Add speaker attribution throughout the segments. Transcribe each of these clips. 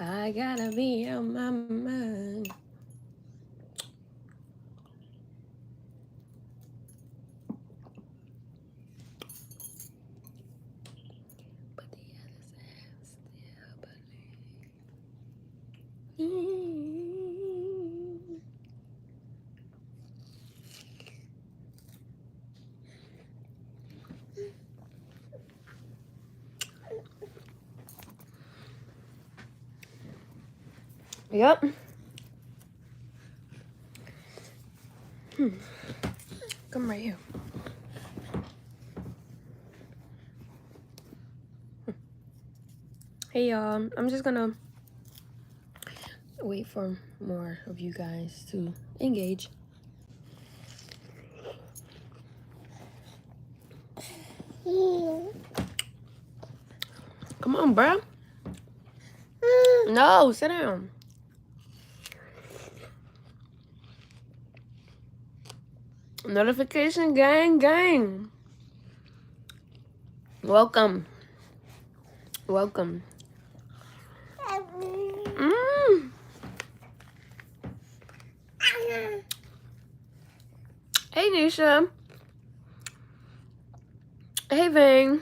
Speaker 1: I gotta be on my mind. But the others have still believe. Yep. Come right here. Hey y'all, I'm just gonna wait for more of you guys to engage. Come on, bro. No, sit down. Notification gang. Welcome. Hey, Nisha. Hey, Vane.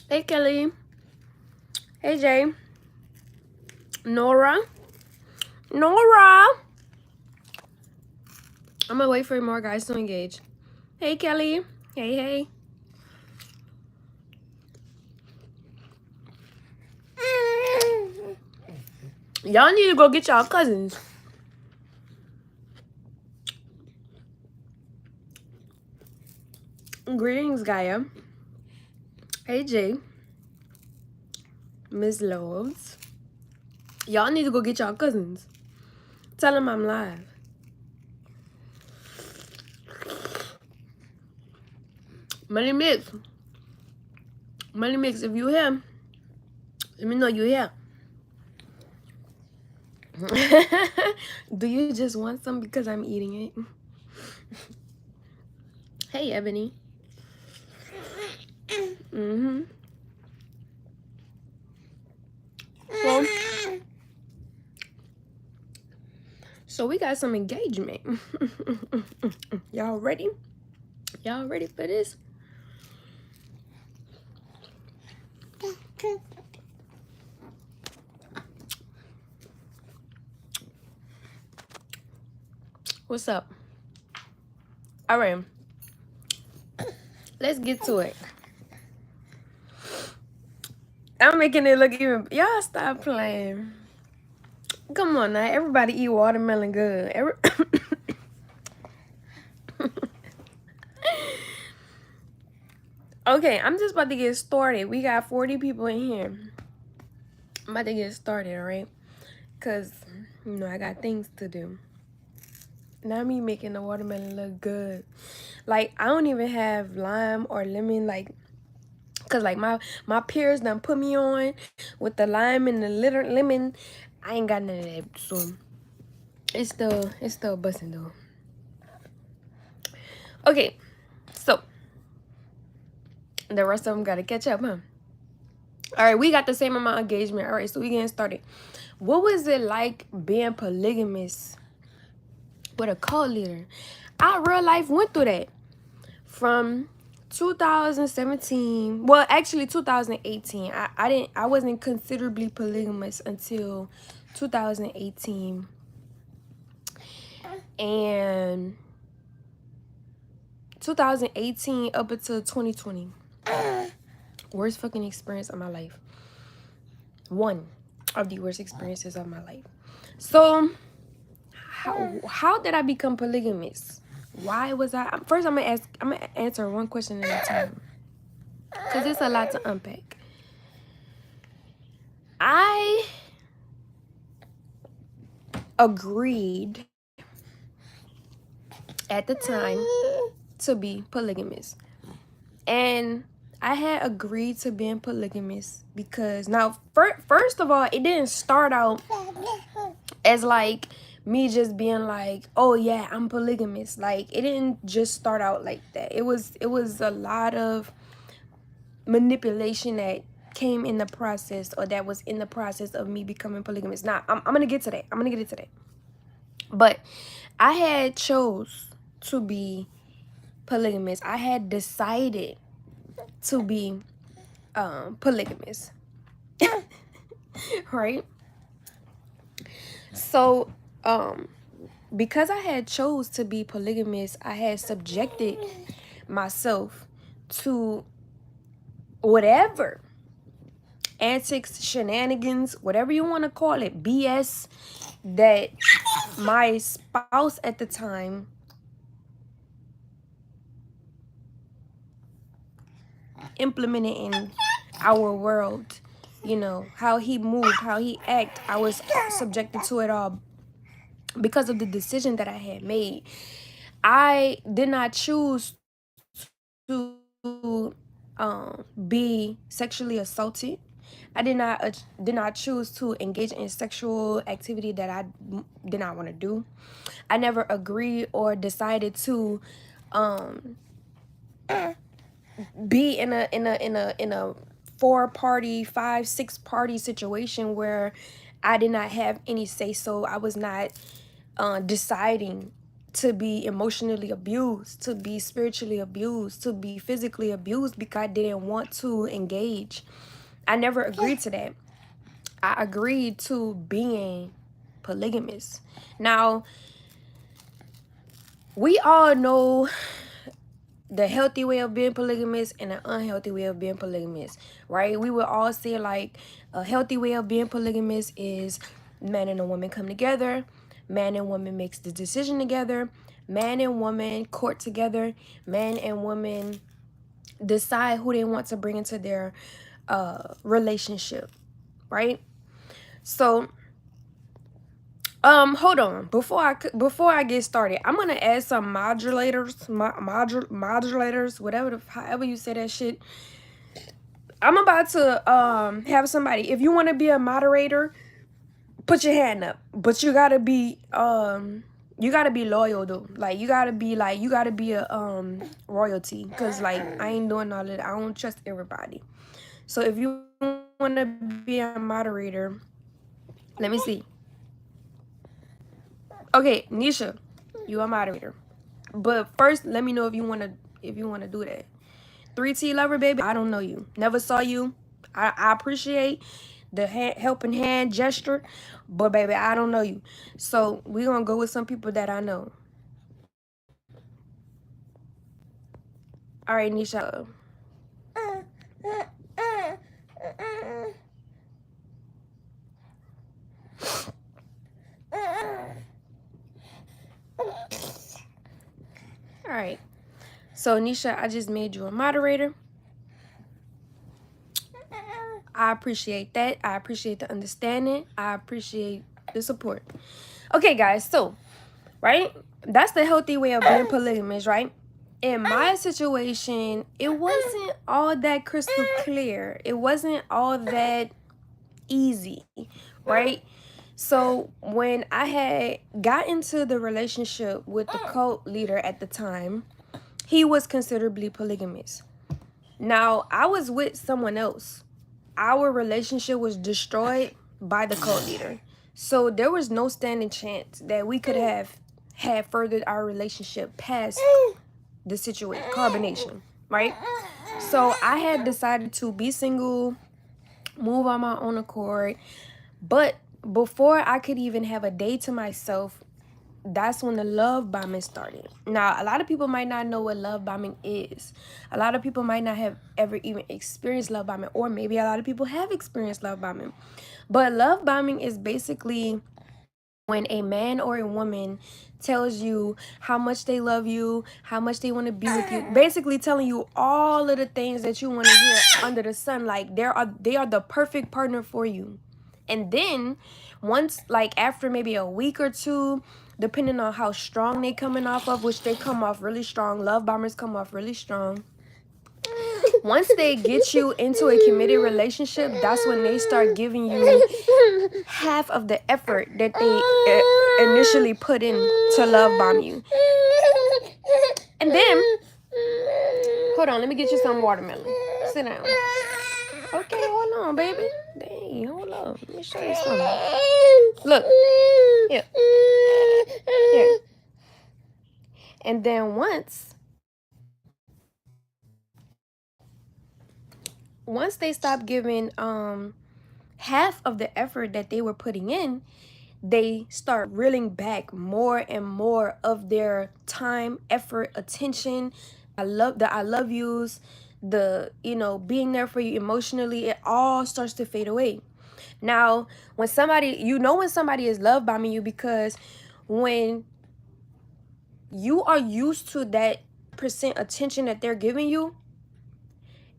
Speaker 1: Hey, Kelly. Hey, Jay. Nora. I'm gonna wait for more guys to engage. Hey, Kelly. Hey. Y'all need to go get y'all cousins. Greetings, Gaia. Hey, Jay. Miss Loves. Y'all need to go get y'all cousins. Tell them I'm live. Money Mix, if you here, let me know you here. Do you just want some because I'm eating it? Hey, Ebony. So we got some engagement. Y'all ready? Y'all ready for this? What's up? All right. Let's get to it. I'm making it look even... Y'all stop playing. Come on now. Everybody eat watermelon good. Okay, I'm just about to get started. We got 40 people in here. I'm about to get started, all right? Because, you know, I got things to do. Not me making the watermelon look good. Like, I don't even have lime or lemon, like... Because, like, my peers done put me on with the lime and the lemon. I ain't got none of that. So, it's still busting, though. Okay, so... The rest of them got to catch up, huh? All right, we got the same amount of engagement. All right, so we getting started. What was it like being polygamous with a cult leader? I real life went through that. From 2017, well, actually 2018. I wasn't considerably polygamous until 2018. And 2018 up until 2020. Worst fucking experience of my life. One of the worst experiences of my life. So, how did I become polygamous? Why was I? First, I'm gonna answer one question at a time, cause it's a lot to unpack. I agreed at the time to be polygamous, and I had agreed to being polygamous because now, first of all, it didn't start out as like me just being like, oh yeah, I'm polygamous. Like, it didn't just start out like that. It was a lot of manipulation that came in the process, or that was in the process of me becoming polygamous. Now, I'm gonna get to that. I'm gonna get into that. But I had chose to be polygamous. I had decided to be polygamous. Right? So because I had chose to be polygamous, I had subjected myself to whatever antics, shenanigans, whatever you want to call it, BS, that my spouse at the time implemented in our world. You know, how he moved, how he act, I was subjected to it all because of the decision that I had made. I did not choose to be sexually assaulted. I did not choose to engage in sexual activity that I did not want to do. I never agreed or decided to be in a 4-party, 5, 6-party situation where I did not have any say so. I was not deciding to be emotionally abused, to be spiritually abused, to be physically abused because I didn't want to engage. I never agreed to that. I agreed to being polygamous. Now, we all know the healthy way of being polygamous and an unhealthy way of being polygamous, right? We would all say like a healthy way of being polygamous is man and a woman come together, man and woman makes the decision together, man and woman court together, man and woman decide who they want to bring into their relationship, right? So hold on. Before I get started, I'm gonna add some modulators, whatever however you say that shit. I'm about to have somebody. If you want to be a moderator, put your hand up. But you gotta be loyal though. Like you gotta be a royalty. Cause like I ain't doing all that. I don't trust everybody. So if you wanna be a moderator, let me see. Okay, Nisha, you a moderator. But first, let me know if you wanna do that. 3T lover, baby, I don't know you. Never saw you. I appreciate the helping hand gesture, but baby, I don't know you. So we gonna go with some people that I know. All right, Nisha. All right. So Nisha, I just made you a moderator. I appreciate that. I appreciate the understanding. I appreciate the support. Okay, guys. So, right? That's the healthy way of being polygamous, right? In my situation, it wasn't all that crystal clear. It wasn't all that easy, right? So when I had got into the relationship with the cult leader at the time, he was considerably polygamous. Now, I was with someone else. Our relationship was destroyed by the cult leader. So there was no standing chance that we could have had furthered our relationship past the situation, combination, right? So I had decided to be single, move on my own accord. But before I could even have a day to myself, that's when the love bombing started. Now, a lot of people might not know what love bombing is. A lot of people might not have ever even experienced love bombing, or maybe a lot of people have experienced love bombing. But love bombing is basically when a man or a woman tells you how much they love you, how much they want to be with you, basically telling you all of the things that you want to hear under the sun. Like they are the perfect partner for you. And then once, like after maybe a week or two, depending on how strong they coming off of, which they come off really strong, love bombers come off really strong. Once they get you into a committed relationship, that's when they start giving you half of the effort that they initially put in to love bomb you. And then, hold on, let me get you some watermelon. Sit down. Okay, hold on, baby. Dang, hold up. Let me show you something. Look. Here. Here. And then once they stop giving half of the effort that they were putting in, they start reeling back more and more of their time, effort, attention. I love yous, the, you know, being there for you emotionally, it all starts to fade away. Now, when somebody, you know, when somebody is love bombing you, because when you are used to that percent attention that they're giving you,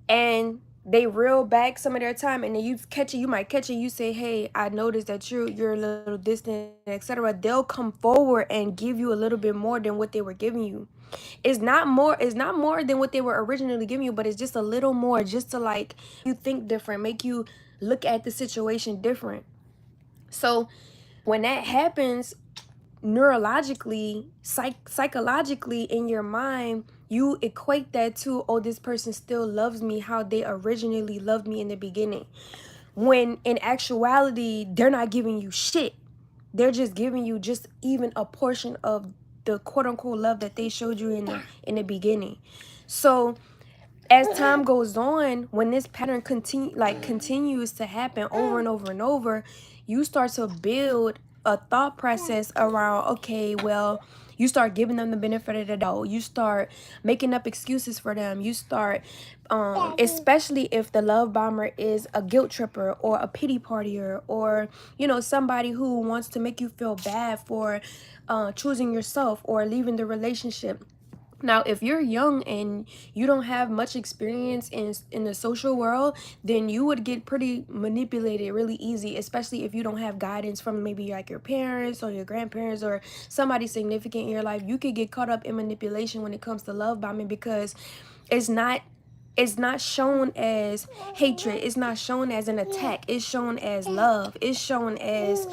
Speaker 1: and they reel back some of their time, and then you might catch it, you say, hey, I noticed that you're a little distant, etc. They'll come forward and give you a little bit more than what they were giving you. It's not more than what they were originally giving you, but it's just a little more, just to like you think different, make you look at the situation different. So when that happens, neurologically, psychologically, in your mind, you equate that to, oh, this person still loves me how they originally loved me in the beginning, when in actuality they're not giving you shit. They're just giving you just even a portion of the quote-unquote love that they showed you in the beginning. So as time goes on, when this pattern continues to happen over and over and over, you start to build a thought process around, okay, well, you start giving them the benefit of the doubt. You start making up excuses for them. You start, especially if the love bomber is a guilt tripper or a pity partier, or, you know, somebody who wants to make you feel bad for choosing yourself or leaving the relationship. Now, if you're young and you don't have much experience in the social world, then you would get pretty manipulated really easy, especially if you don't have guidance from maybe like your parents or your grandparents or somebody significant in your life. You could get caught up in manipulation when it comes to love bombing, because it's not shown as hatred. It's not shown as an attack. It's shown as love. It's shown as,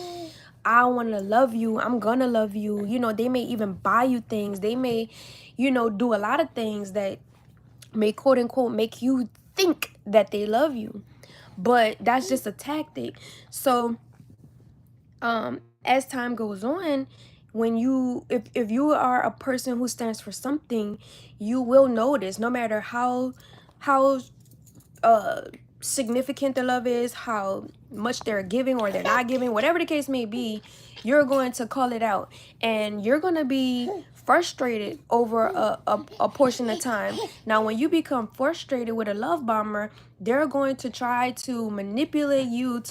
Speaker 1: I want to love you. I'm going to love you. You know, they may even buy you things. They may, you know, do a lot of things that may quote unquote make you think that they love you. But that's just a tactic. So as time goes on, when you, if you are a person who stands for something, you will notice, no matter how significant the love is, how much they're giving or they're not giving, whatever the case may be, you're going to call it out, and you're going to be frustrated over a portion of time. Now, when you become frustrated with a love bomber, they're going to try to manipulate you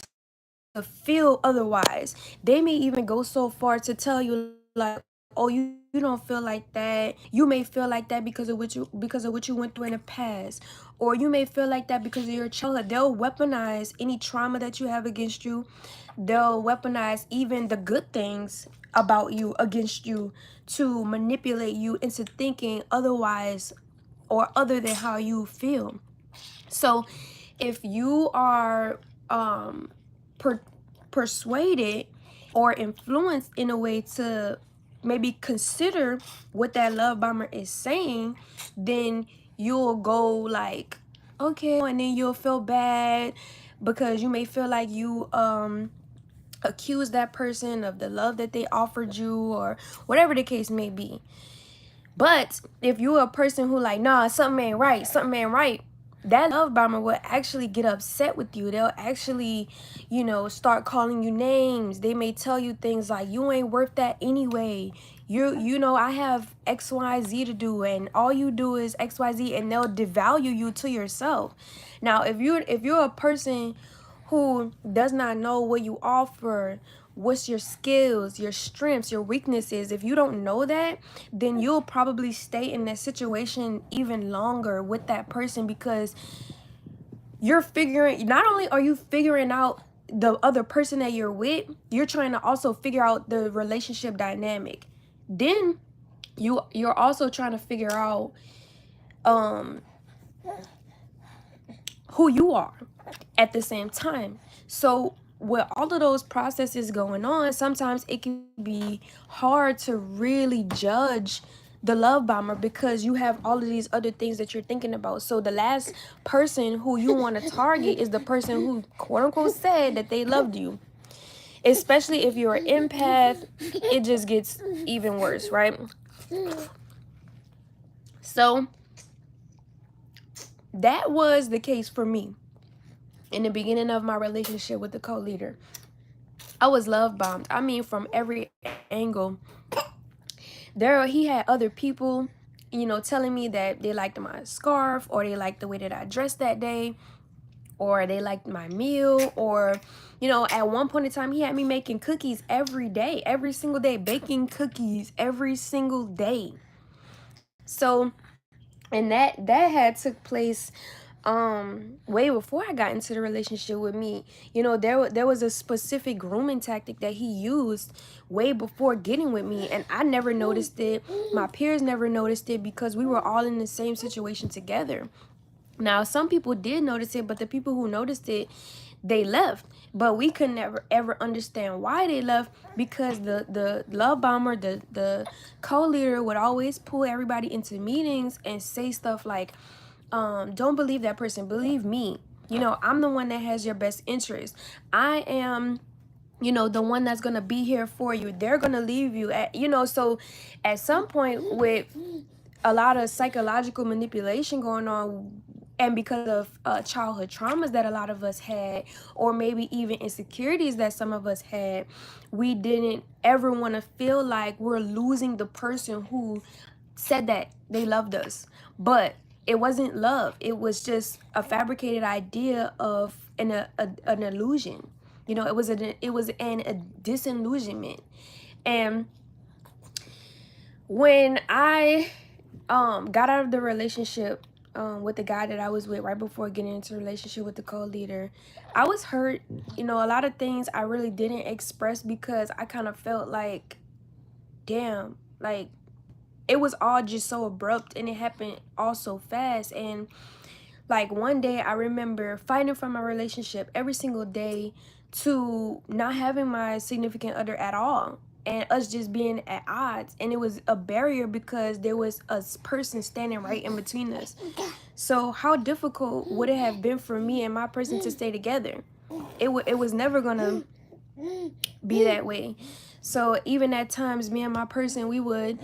Speaker 1: to feel otherwise. They may even go so far to tell you like, oh, you don't feel like that. You may feel like that because of what you went through in the past, or you may feel like that because of your childhood. They'll weaponize any trauma that you have against you. They'll weaponize even the good things about you against you to manipulate you into thinking otherwise or other than how you feel. So if you are persuaded or influenced in a way to maybe consider what that love bomber is saying, then you'll go like, okay, and then you'll feel bad because you may feel like you accuse that person of the love that they offered you, or whatever the case may be. But if you're a person who like, nah, something ain't right, that love bomber will actually get upset with you. They'll actually, you know, start calling you names. They may tell you things like, you ain't worth that anyway. You know, I have XYZ to do, and all you do is XYZ, and they'll devalue you to yourself. Now, if you're a person who does not know what you offer, what's your skills, your strengths, your weaknesses, if you don't know that, then you'll probably stay in that situation even longer with that person, because you're figuring, not only are you figuring out the other person that you're with, you're trying to also figure out the relationship dynamic. Then you're also trying to figure out who you are at the same time. So with all of those processes going on, sometimes it can be hard to really judge the love bomber because you have all of these other things that you're thinking about. So the last person who you want to target is the person who quote unquote said that they loved you. Especially if you're an empath, it just gets even worse, right? So that was the case for me in the beginning of my relationship with the co-leader. I was love bombed. I mean, from every angle. He had other people, telling me that they liked my scarf, or they liked the way that I dressed that day, or they liked my meal, or at one point in time he had me making cookies every day, every single day, baking cookies every single day. So, and that had took place way before I got into the relationship with me. There was a specific grooming tactic that he used way before getting with me, and I never noticed it. My peers never noticed it because we were all in the same situation together. Now, some people did notice it, but the people who noticed it, they left. But we could never ever understand why they left, because the love bomber, the co-leader, would always pull everybody into meetings and say stuff like, don't believe that person, believe me. I'm the one that has your best interest. I am the one that's gonna be here for you. They're gonna leave you so at some point, with a lot of psychological manipulation going on, and because of childhood traumas that a lot of us had, or maybe even insecurities that some of us had, we didn't ever want to feel like we're losing the person who said that they loved us. But it wasn't love. It was just a fabricated idea of an illusion. It was a disillusionment. And when I got out of the relationship with the guy that I was with right before getting into a relationship with the co-leader, I was hurt. A lot of things I really didn't express because I kind of felt like, damn, like it was all just so abrupt, and it happened all so fast. And like one day I remember fighting for my relationship every single day, to not having my significant other at all, and us just being at odds. And it was a barrier because there was a person standing right in between us. So how difficult would it have been for me and my person to stay together? It was never gonna be that way. So even at times, me and my person, we would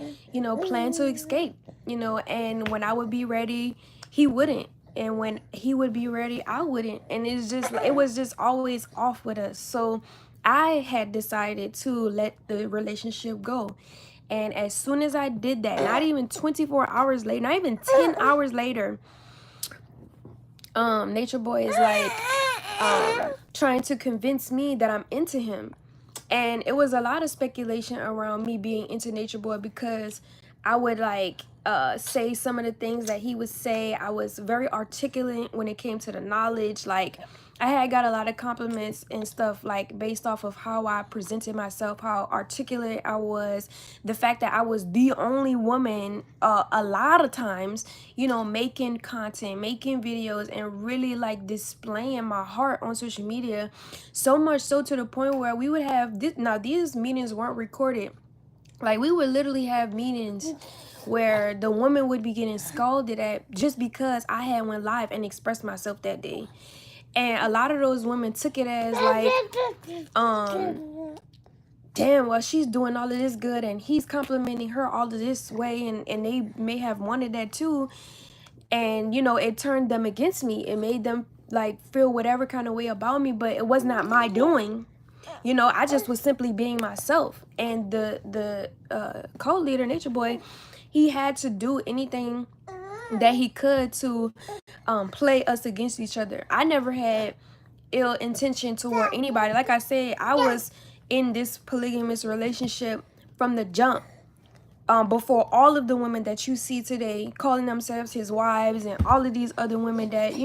Speaker 1: plan to escape, and when I would be ready, he wouldn't, and when he would be ready, I wouldn't. And it was just always off with us. So I had decided to let the relationship go. And as soon as I did that, not even 24 hours later, not even 10 hours later, Nature Boy is like trying to convince me that I'm into him. And it was a lot of speculation around me being into Nature Boy, because I would say some of the things that he would say. I was very articulate when it came to the knowledge. Like, I had got a lot of compliments and stuff, like based off of how I presented myself, how articulate I was, the fact that I was the only woman a lot of times, making content, making videos, and really like displaying my heart on social media. So much so to the point where we would have this. Now, these meetings weren't recorded. Like, we would literally have meetings where the woman would be getting scolded at just because I had went live and expressed myself that day. And a lot of those women took it as like, damn, well, she's doing all of this good and he's complimenting her all of this way, and they may have wanted that too. And it turned them against me. It made them like feel whatever kind of way about me, but it was not my doing. I just was simply being myself. And the co-leader, Nature Boy, he had to do anything that he could to play us against each other. I never had ill intention toward anybody. Like I said, I was in this polygamous relationship from the jump. Before all of the women that you see today calling themselves his wives, and all of these other women that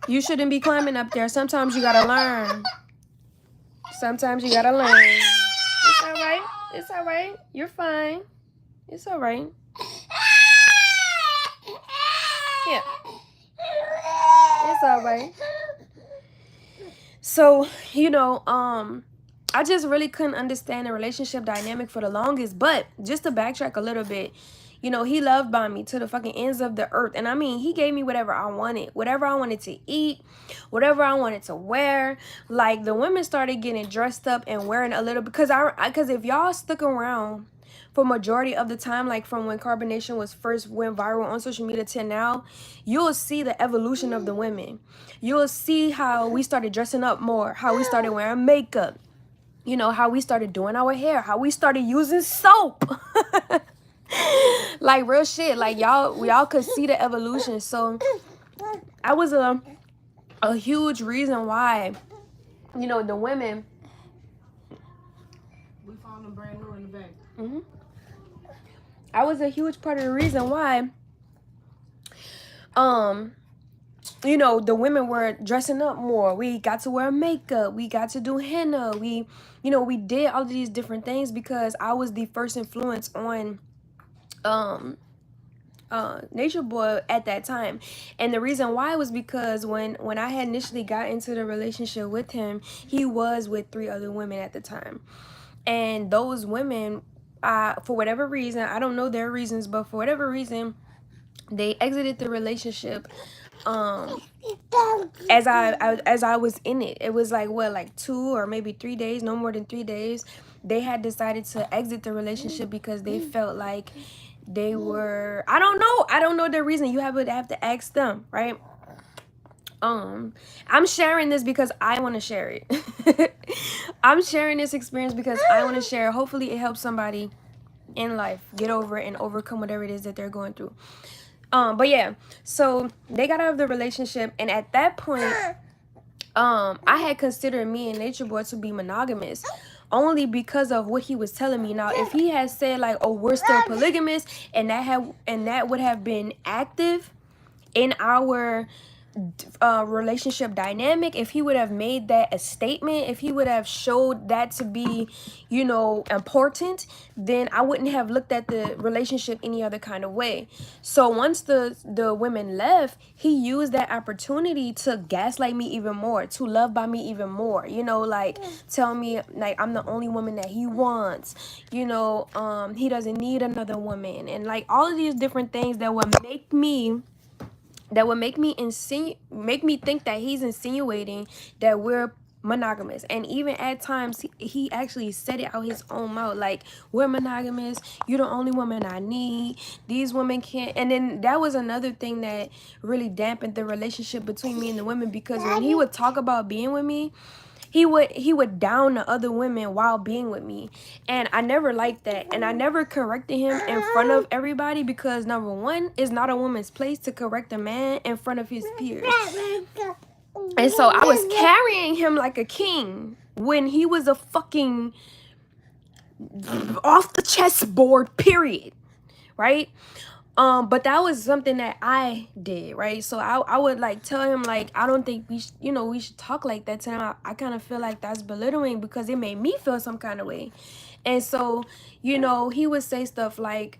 Speaker 1: you shouldn't be climbing up there. Sometimes you gotta learn. Sometimes you gotta learn. It's all right. It's all right. You're fine. It's all right. Yeah. It's all right. So, I just really couldn't understand the relationship dynamic for the longest. But just to backtrack a little bit, you know, he loved by me to the fucking ends of the earth. And I mean, he gave me whatever I wanted to eat, whatever I wanted to wear. Like, the women started getting dressed up and wearing a little, because because if y'all stuck around for majority of the time, like from when carbonation was first went viral on social media till now, you'll see the evolution of the women. You'll see how we started dressing up more, how we started wearing makeup, you know, how we started doing our hair, how we started using soap. Like, real shit. Like, y'all could see the evolution. So I was a huge reason why, you know, the women.
Speaker 2: We found them brand new in the bag.
Speaker 1: I was a huge part of the reason why, you know, the women were dressing up more. We got to wear makeup. We got to do henna. We, you know, we did all of these different things because I was the first influence on Nature Boy at that time. And the reason why was because when I had initially got into the relationship with him, he was with 3 other women at the time. And those women, for whatever reason, I don't know their reasons, but for whatever reason, they exited the relationship as I was in it. It was like, what, like 2 or maybe 3 days, no more than 3 days, they had decided to exit the relationship because they felt like they were, I don't know their reason. You have to ask them, right? I'm sharing this because I want to share it. I'm sharing this experience because I want to share it. Hopefully it helps somebody in life get over it and overcome whatever it is that they're going through. But yeah, so they got out of the relationship, and at that point, I had considered me and Nature Boy to be monogamous only because of what he was telling me. Now, if he had said like, "Oh, we're still polygamous," and that would have been active in our relationship dynamic, if he would have made that a statement, if he would have showed that to be, you know, important, then I wouldn't have looked at the relationship any other kind of way. So once the women left, he used that opportunity to gaslight me even more, to love by me even more, you know, like tell me like I'm the only woman that he wants, you know, he doesn't need another woman, and like all of these different things that would make me make me think that he's insinuating that we're monogamous. And even at times he actually said it out his own mouth, like, we're monogamous, you're the only woman I need, these women can't. And then that was another thing that really dampened the relationship between me and the women, because when he would talk about being with me, he would down the other women while being with me, and I never liked that, and I never corrected him in front of everybody, because number one, it's not a woman's place to correct a man in front of his peers. And so I was carrying him like a king when he was a fucking off the chessboard, period, right? But that was something that I did, right? So I would like tell him, like, I don't think we should talk like that to him. I kind of feel like that's belittling, because it made me feel some kind of way. And so, you know, he would say stuff like,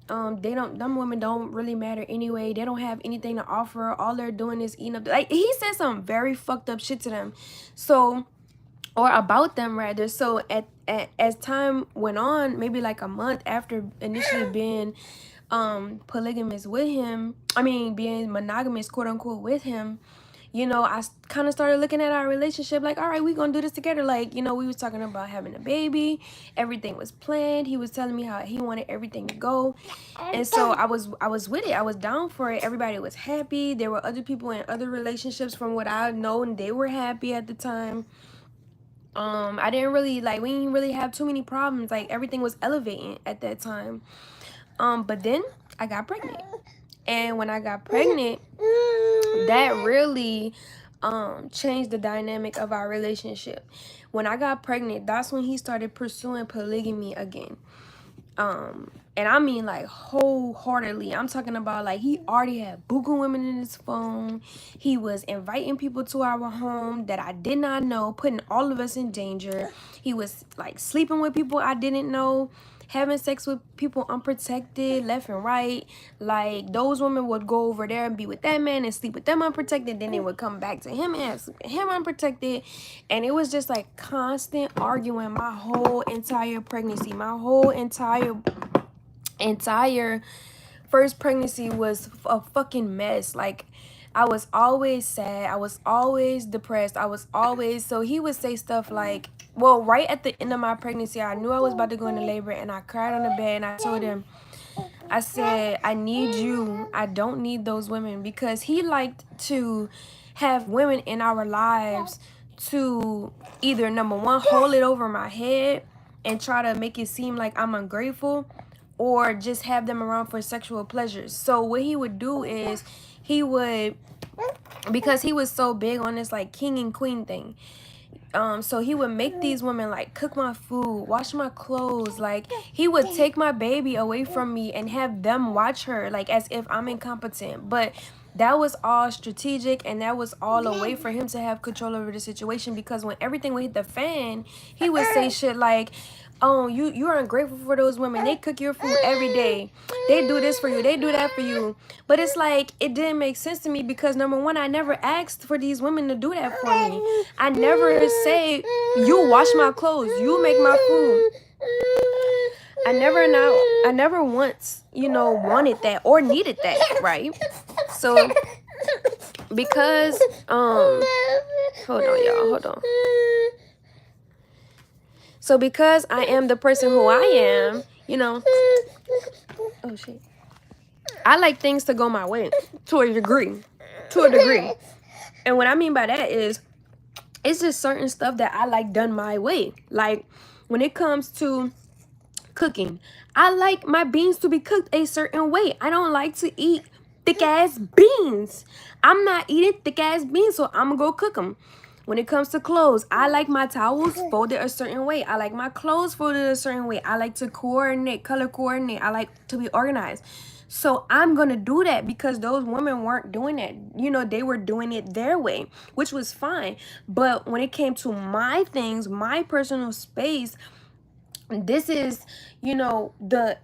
Speaker 1: them women don't really matter anyway. They don't have anything to offer. All they're doing is eating up. Like, he said some very fucked up shit to them. So, or about them rather. So as time went on, maybe like a month after initially being polygamous with him, I mean being monogamous, quote unquote, with him, you know, I kind of started looking at our relationship like, all right, we gonna do this together. Like, you know, we was talking about having a baby, everything was planned. He was telling me how he wanted everything to go, and so I was with it. I was down for it. Everybody was happy. There were other people in other relationships from what I know, and they were happy at the time. I didn't really like, we didn't really have too many problems. Like, everything was elevating at that time. But then I got pregnant. And when I got pregnant, that really changed the dynamic of our relationship. When I got pregnant, that's when he started pursuing polygamy again. And I mean, like, wholeheartedly. I'm talking about, like, he already had buku women in his phone. He was inviting people to our home that I did not know, putting all of us in danger. He was, like, sleeping with people I didn't know. having sex with people unprotected left and right. Like, those women would go over there and be with that man and sleep with them unprotected, then they would come back to him and have sleep with him unprotected. And it was just like constant arguing my whole entire pregnancy. My whole entire first pregnancy was a fucking mess. Like, I was always sad, I was always depressed, I was always, so he would say stuff like, well, right at the end of my pregnancy, I knew I was about to go into labor, and I cried on the bed and I told him, I said, I need you, I don't need those women. Because he liked to have women in our lives to either, number one, hold it over my head and try to make it seem like I'm ungrateful, or just have them around for sexual pleasures. So what he would do is, he would, because he was so big on this like king and queen thing, so he would make these women like cook my food, wash my clothes. Like, he would take my baby away from me and have them watch her, like as if I'm incompetent. But that was all strategic, and that was all a way for him to have control over the situation. Because when everything would hit the fan, he would say shit like, oh, you're ungrateful for those women. They cook your food every day. They do this for you. They do that for you. But it's like, it didn't make sense to me, because number one, I never asked for these women to do that for me. I never say, you wash my clothes, you make my food. I never once, wanted that or needed that, right? So because hold on, y'all, hold on. So because I am the person who I am, oh shit, I like things to go my way to a degree. And what I mean by that is, it's just certain stuff that I like done my way. Like, when it comes to cooking, I like my beans to be cooked a certain way. I don't like to eat thick ass beans. I'm not eating thick ass beans, so I'm gonna go cook them. When it comes to clothes, I like my towels folded a certain way. I like my clothes folded a certain way. I like to coordinate, color coordinate. I like to be organized. So I'm gonna do that, because those women weren't doing that. They were doing it their way, which was fine. But when it came to my things, my personal space, this is, the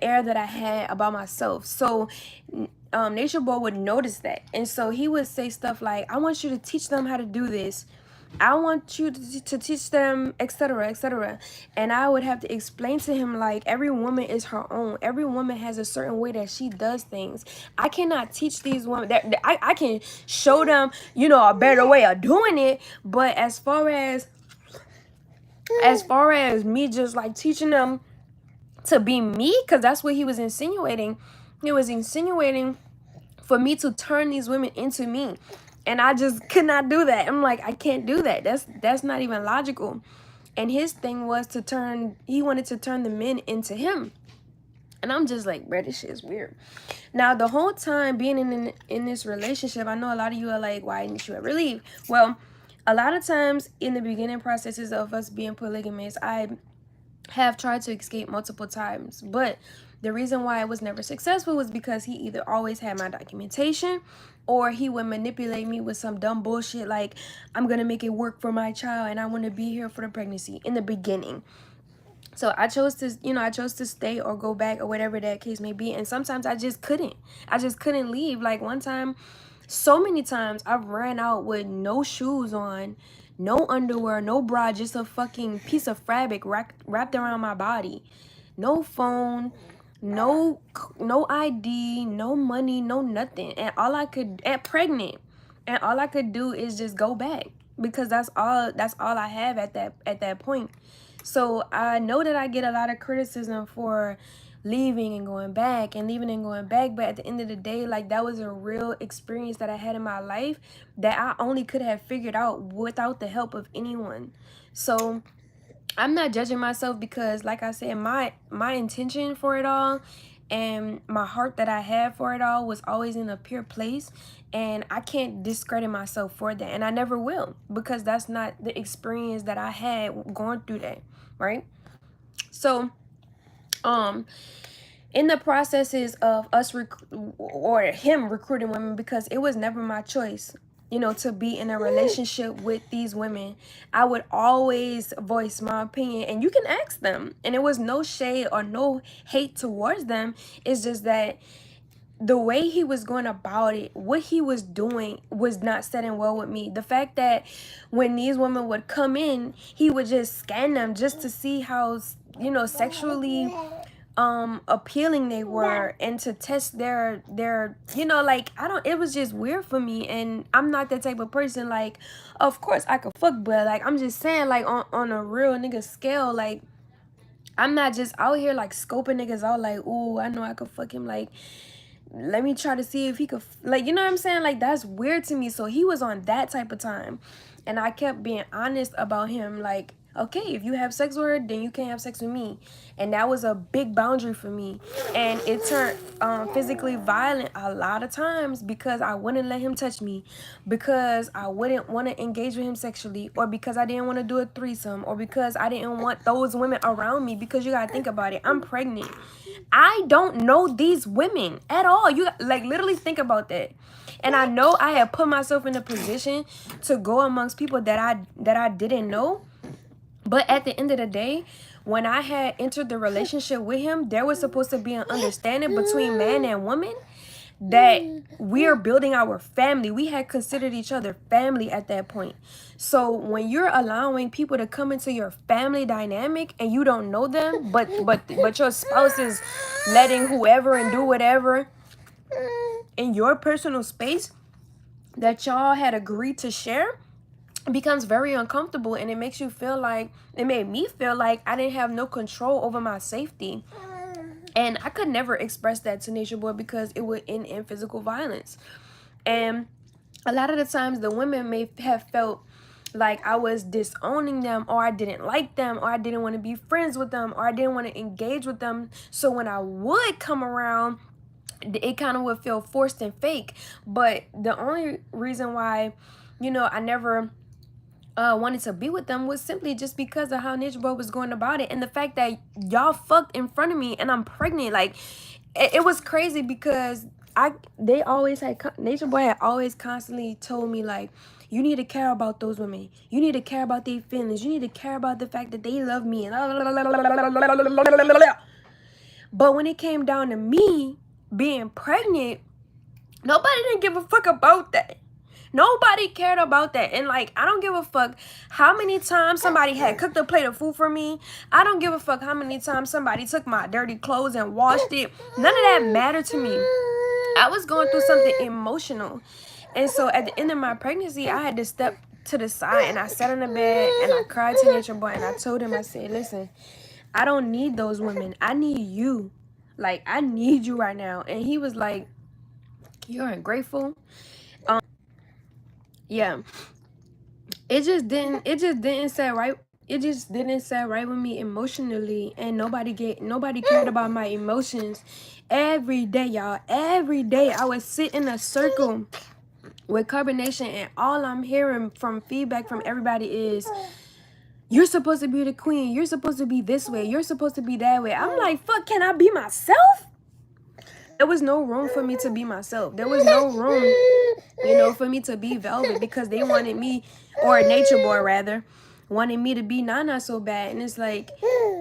Speaker 1: air that I had about myself. So Nature Boy would notice that, and so he would say stuff like, I want you to teach them how to do this, I want you to teach them, etc., etc. And I would have to explain to him, like, every woman is her own. Every woman has a certain way that she does things. I cannot teach these women that I can show them, a better way of doing it. But as far as me just like teaching them to be me, because that's what he was insinuating. He was insinuating for me to turn these women into me, and I just could not do that. I'm like, I can't do that. That's not even logical. And his thing was he wanted to turn the men into him. And I'm just like, bro, this shit is weird. Now, the whole time being in this relationship, I know a lot of you are like, why didn't you ever leave? Well, a lot of times in the beginning processes of us being polygamous, I have tried to escape multiple times. But the reason why I was never successful was because he either always had my documentation, or he would manipulate me with some dumb bullshit like, I'm going to make it work for my child and I want to be here for the pregnancy in the beginning. So I chose to stay or go back, or whatever that case may be. And sometimes I just couldn't leave. Like, one time, so many times, I've ran out with no shoes on, no underwear, no bra, just a fucking piece of fabric wrapped around my body. No phone, no ID, no money, no nothing. And pregnant. And all I could do is just go back, because that's all I have at that point. So I know that I get a lot of criticism for leaving and going back, and leaving and going back. But at the end of the day, like, that was a real experience that I had in my life that I only could have figured out without the help of anyone. So I'm not judging myself, because, like I said, my intention for it all and my heart that I had for it all was always in a pure place. And I can't discredit myself for that. And I never will, because that's not the experience that I had going through that, right? So, in the processes of us or him recruiting women, because it was never my choice. you know, to be in a relationship with these women, I would always voice my opinion, and you can ask them. And it was no shade or no hate towards them. It's just that the way he was going about it, what he was doing was not setting well with me. The fact that when these women would come in, he would just scan them just to see how, you know, sexually appealing they were, and to test their you know, like, I don't, it was just weird for me. And I'm not that type of person. Like, of course I could fuck, but like, I'm just saying, like, on a real nigga scale, like, I'm not just out here like scoping niggas out like, ooh, I know I could fuck him, like, let me try to see if he could, like, you know what I'm saying? Like, that's weird to me. So he was on that type of time, and I kept being honest about him, like, okay, if you have sex with her, then you can't have sex with me. And that was a big boundary for me, and it turned physically violent a lot of times because I wouldn't let him touch me, because I wouldn't want to engage with him sexually, or because I didn't want to do a threesome, or because I didn't want those women around me. Because you gotta think about it, I'm pregnant. I don't know these women at all. You, like, literally think about that. And I know I had put myself in a position to go amongst people that I didn't know. But at the end of the day, when I had entered the relationship with him, there was supposed to be an understanding between man and woman that we are building our family. We had considered each other family at that point. So when you're allowing people to come into your family dynamic and you don't know them, but your spouse is letting whoever and do whatever in your personal space that y'all had agreed to share, it becomes very uncomfortable, and it makes you feel like, it made me feel like I didn't have no control over my safety. And I could never express that to Nature Boy because it would end in physical violence. And a lot of the times the women may have felt like I was disowning them, or I didn't like them, or I didn't want to be friends with them, or I didn't want to engage with them. So when I would come around, it kind of would feel forced and fake. But the only reason why, you know, I never wanted to be with them was simply just because of how Nature Boy was going about it, and the fact that y'all fucked in front of me and I'm pregnant. Like, it was crazy because they always had, Nature Boy had always constantly told me, like, you need to care about those women, you need to care about their feelings, you need to care about the fact that they love me, and but when it came down to me being pregnant, nobody didn't give a fuck about that. Nobody cared about that. And like, I don't give a fuck how many times somebody had cooked a plate of food for me. I don't give a fuck how many times somebody took my dirty clothes and washed it. None of that mattered to me. I was going through something emotional. And so at the end of my pregnancy, I had to step to the side, and I sat on the bed and I cried to Nature Boy, and I told him, I said, listen, I don't need those women. I need you. Like, I need you right now. And he was like, you're ungrateful. Yeah. It just didn't sit right. It just didn't sit right with me emotionally, and nobody cared about my emotions. Every day, y'all, every day I would sit in a circle with carbonation, and all I'm hearing from feedback from everybody is, you're supposed to be the queen, you're supposed to be this way, you're supposed to be that way. I'm like, fuck, can I be myself? There was no room for me to be myself. There was no room, you know, for me to be Velvet, because they wanted me, or Nature Boy rather, wanted me to be Nana so bad. And it's like,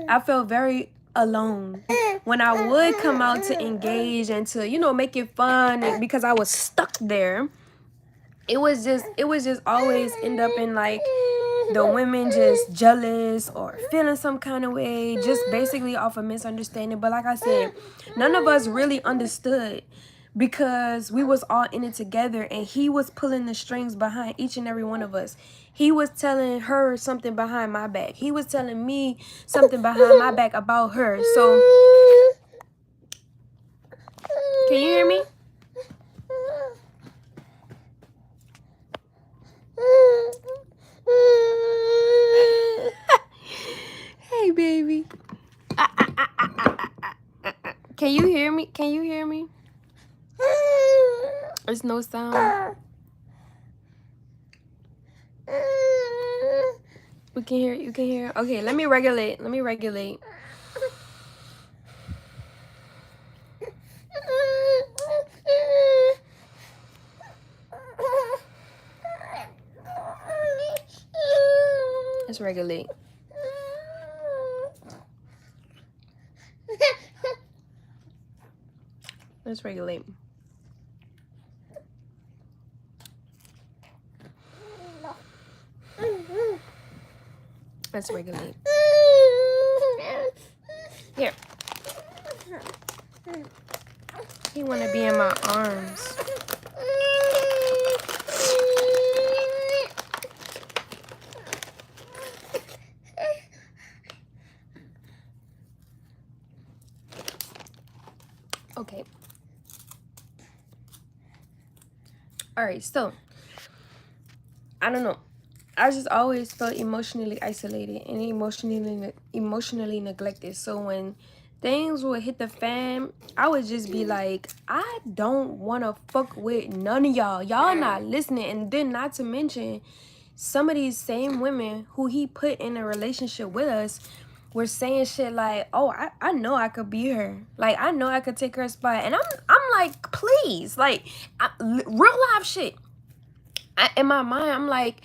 Speaker 1: I felt very alone when I would come out to engage and to, you know, make it fun, and because I was stuck there. It was just always end up in like the women just jealous or feeling some kind of way, just basically off a misunderstanding. But like I said, none of us really understood, because we was all in it together, and he was pulling the strings behind each and every one of us. He was telling her something behind my back. He was telling me something behind my back about her. So, can you hear me? Hey, baby. Can you hear me? Can you hear me? There's no sound. We can hear. You can hear. Okay, let me regulate. Let me regulate. Let's regulate. Let's regulate. Let's regulate. Here. He wanna be in my arms. Okay. Alright, so I don't know. I just always felt emotionally isolated and emotionally neglected. So when things would hit the fan, I would just be like, I don't want to fuck with none of y'all. Y'all not listening. And then not to mention, some of these same women who he put in a relationship with us were saying shit like, oh, I know I could be her. Like, I know I could take her spot. And I'm like, please. Like, real life shit. In my mind, I'm like,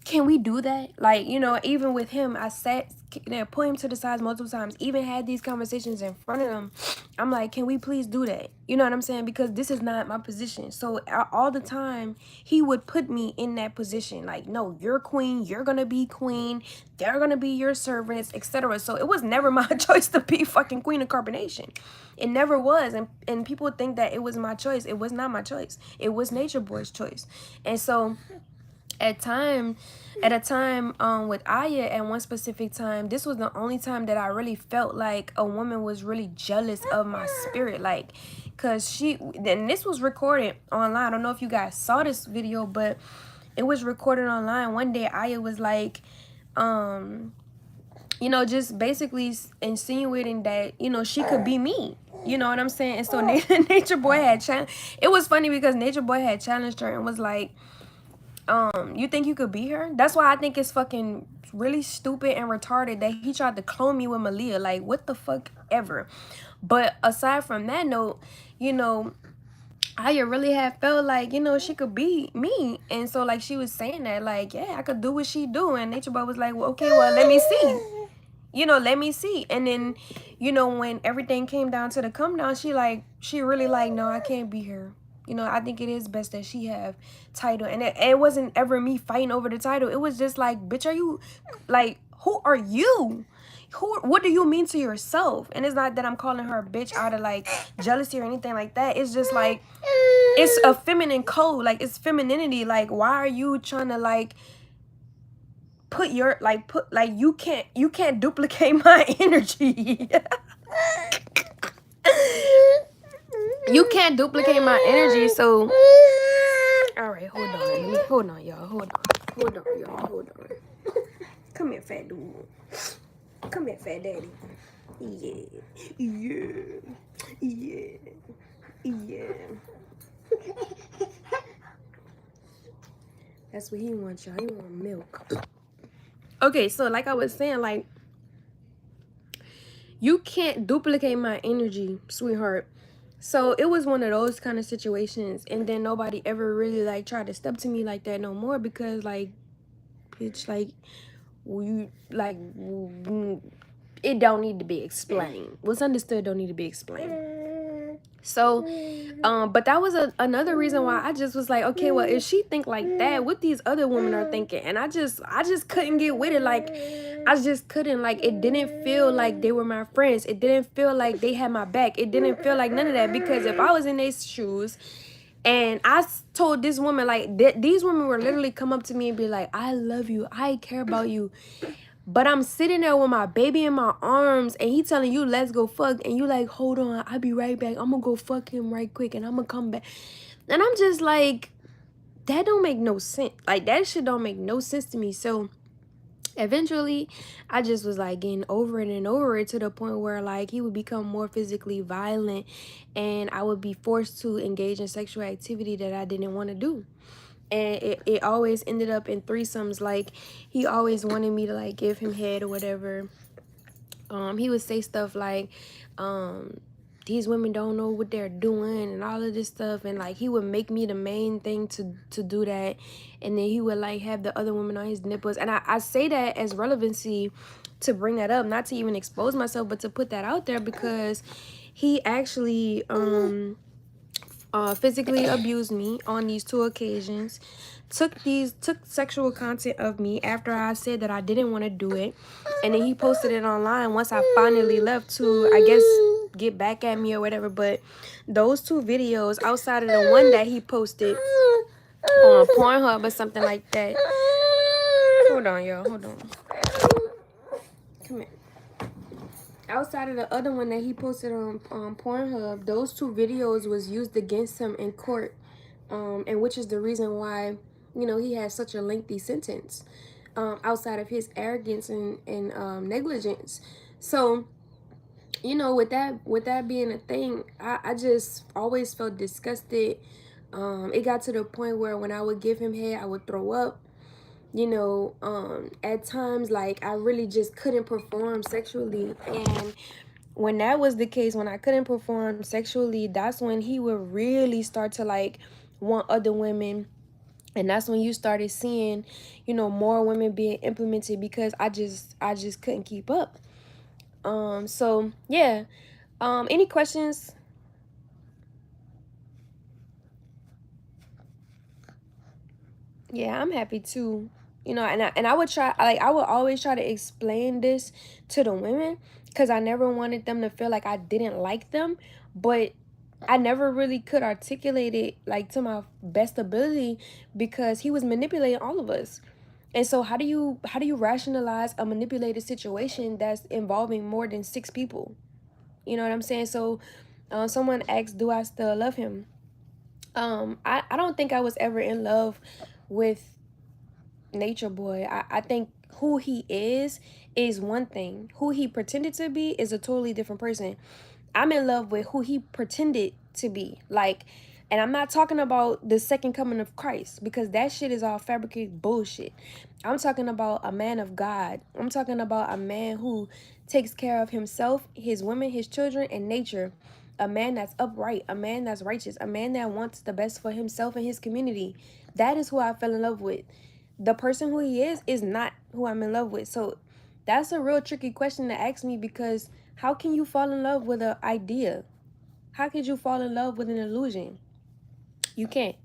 Speaker 1: can we do that? Like, you know, even with him, I sat there, put him to the side multiple times, even had these conversations in front of him. I'm like, can we please do that? You know what I'm saying? Because this is not my position. So all the time, he would put me in that position. Like, no, you're queen. You're going to be queen. They're going to be your servants, etc. So it was never my choice to be fucking queen of carbonation. It never was. And people think that it was my choice. It was not my choice. It was Nature Boy's choice. And so at a time with Aya, at one specific time, this was the only time that I really felt like a woman was really jealous of my spirit. Like, cause and this was recorded online. I don't know if you guys saw this video, but it was recorded online. One day Aya was like, you know, just basically insinuating that, you know, she could be me. You know what I'm saying? And so Nature Boy had challenged. It was funny because Nature Boy had challenged her and was like, you think you could be her? That's why I think it's fucking really stupid and retarded that he tried to clone me with Malia. Like, what the fuck ever. But aside from that note, you know, Aya really had felt like, you know, she could be me. And so, like, she was saying that, like, yeah, I could do what she do. And Nature Boy was like, well, okay, well, let me see. You know, let me see. And then, you know, when everything came down to the come down, she really like, no, I can't be her. You know, I think it is best that she have title. And it wasn't ever me fighting over the title. It was just like, bitch, are you, like, who are you? What do you mean to yourself? And it's not that I'm calling her a bitch out of, like, jealousy or anything like that. It's just, like, it's a feminine code. Like, it's femininity. Like, why are you trying to, like, you can't duplicate my energy. You can't duplicate my energy. So all right, hold on y'all, hold on. Come here, fat dude. Come here, fat daddy. Yeah. That's what he wants, y'all. He want milk. Okay, so like I was saying, like, you can't duplicate my energy, sweetheart. So it was one of those kind of situations, and then nobody ever really, like, tried to step to me like that no more, because, like, bitch, like, you, like, it don't need to be explained. What's understood don't need to be explained. So but that was another reason why I just was like, okay, well, if she think like that, what these other women are thinking. And I just couldn't get with it. Like, I just couldn't. Like, it didn't feel like they were my friends. It didn't feel like they had my back. It didn't feel like none of that, because if I was in their shoes and I told this woman, like, these women would literally come up to me and be like, I love you, I care about you, but I'm sitting there with my baby in my arms, and he telling you, let's go fuck, and you like, hold on, I'll be right back, I'm gonna go fuck him right quick, and I'm gonna come back. And I'm just like, that don't make no sense. Like, that shit don't make no sense to me. So eventually I just was like getting over it and over it, to the point where, like, he would become more physically violent, and I would be forced to engage in sexual activity that I didn't want to do. And it always ended up in threesomes. Like, he always wanted me to, like, give him head or whatever. He would say stuff like, these women don't know what they're doing and all of this stuff, and like he would make me the main thing to do that, and then he would like have the other women on his nipples. And I say that as relevancy to bring that up, not to even expose myself, but to put that out there, because he actually physically abused me on these 2 occasions, took sexual content of me after I said that I didn't want to do it, and then he posted it online once I finally left to, I guess, get back at me or whatever. But those 2 videos, outside of the one that he posted on Pornhub or something like that, hold on y'all, hold on, come here. Outside of the other one that he posted on Pornhub, those 2 videos was used against him in court, and which is the reason why, you know, he has such a lengthy sentence, outside of his arrogance and negligence. So, you know, with that being a thing, I just always felt disgusted. It got to the point where when I would give him head, I would throw up. You know, at times, like, I really just couldn't perform sexually. And when that was the case, when I couldn't perform sexually, that's when he would really start to like want other women. And that's when you started seeing, you know, more women being implemented, because I just couldn't keep up. So yeah. Any questions? Yeah, I'm happy too. You know, and I would try, like, I would always try to explain this to the women, because I never wanted them to feel like I didn't like them, but I never really could articulate it like to my best ability, because he was manipulating all of us. And so how do you rationalize a manipulated situation that's involving more than 6 people? You know what I'm saying? So someone asked, do I still love him? I don't think I was ever in love with Nature Boy. I think who he is one thing. Who he pretended to be is a totally different person. I'm in love with who he pretended to be. Like, and I'm not talking about the second coming of Christ, because that shit is all fabricated bullshit. I'm talking about a man of God. I'm talking about a man who takes care of himself, his women, his children, and nature. A man that's upright, a man that's righteous, a man that wants the best for himself and his community. That is who I fell in love with. The person who he is not who I'm in love with. So that's a real tricky question to ask me, because how can you fall in love with an idea? How could you fall in love with an illusion? You can't.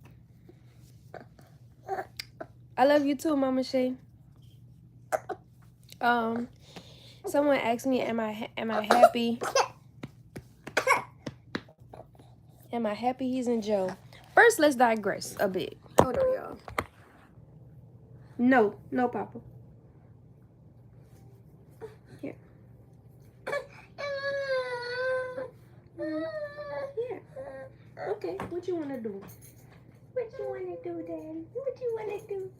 Speaker 1: I love you too, Mama Shay. Someone asked me, am I happy? Am I happy he's in jail? First, let's digress a bit. Hold on, y'all. No, Papa. Here. Here. Okay, what you want to do? What you want to do, Daddy? What you want to do?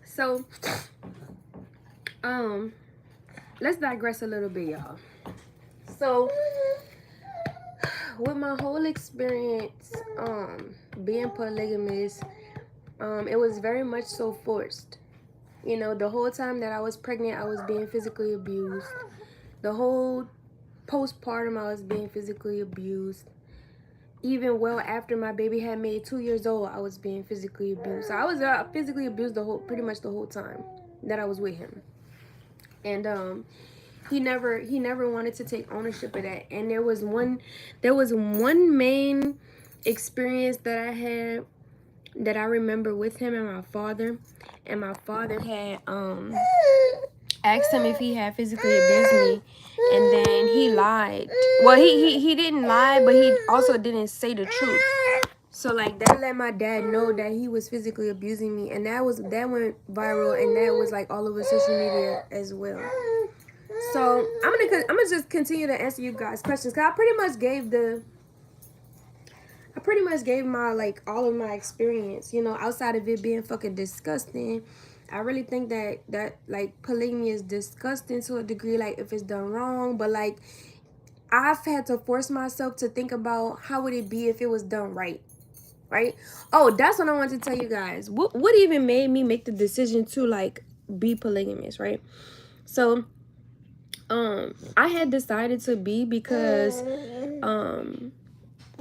Speaker 1: So, let's digress a little bit, y'all. So, with my whole experience, being polygamous, it was very much so forced. You know, the whole time that I was pregnant, I was being physically abused. The whole postpartum, I was being physically abused. Even well after my baby had made 2 years old, I was being physically abused. So I was physically abused pretty much the whole time that I was with him. And he never wanted to take ownership of that. And there was one main experience that I had that I remember with him and my father. And my father had asked him if he had physically abused me, and then he lied. Well, he didn't lie, but he also didn't say the truth. So like that let my dad know that he was physically abusing me, and that went viral, and that was like all over social media as well. So I'm gonna just continue to answer you guys' questions, because I pretty much gave my like all of my experience, you know, outside of it being fucking disgusting. I really think that like polygamy is disgusting to a degree, like if it's done wrong, but like I've had to force myself to think about how would it be if it was done right. Right? Oh, that's what I wanted to tell you guys. What even made me make the decision to like be polygamous, right? So I had decided to be because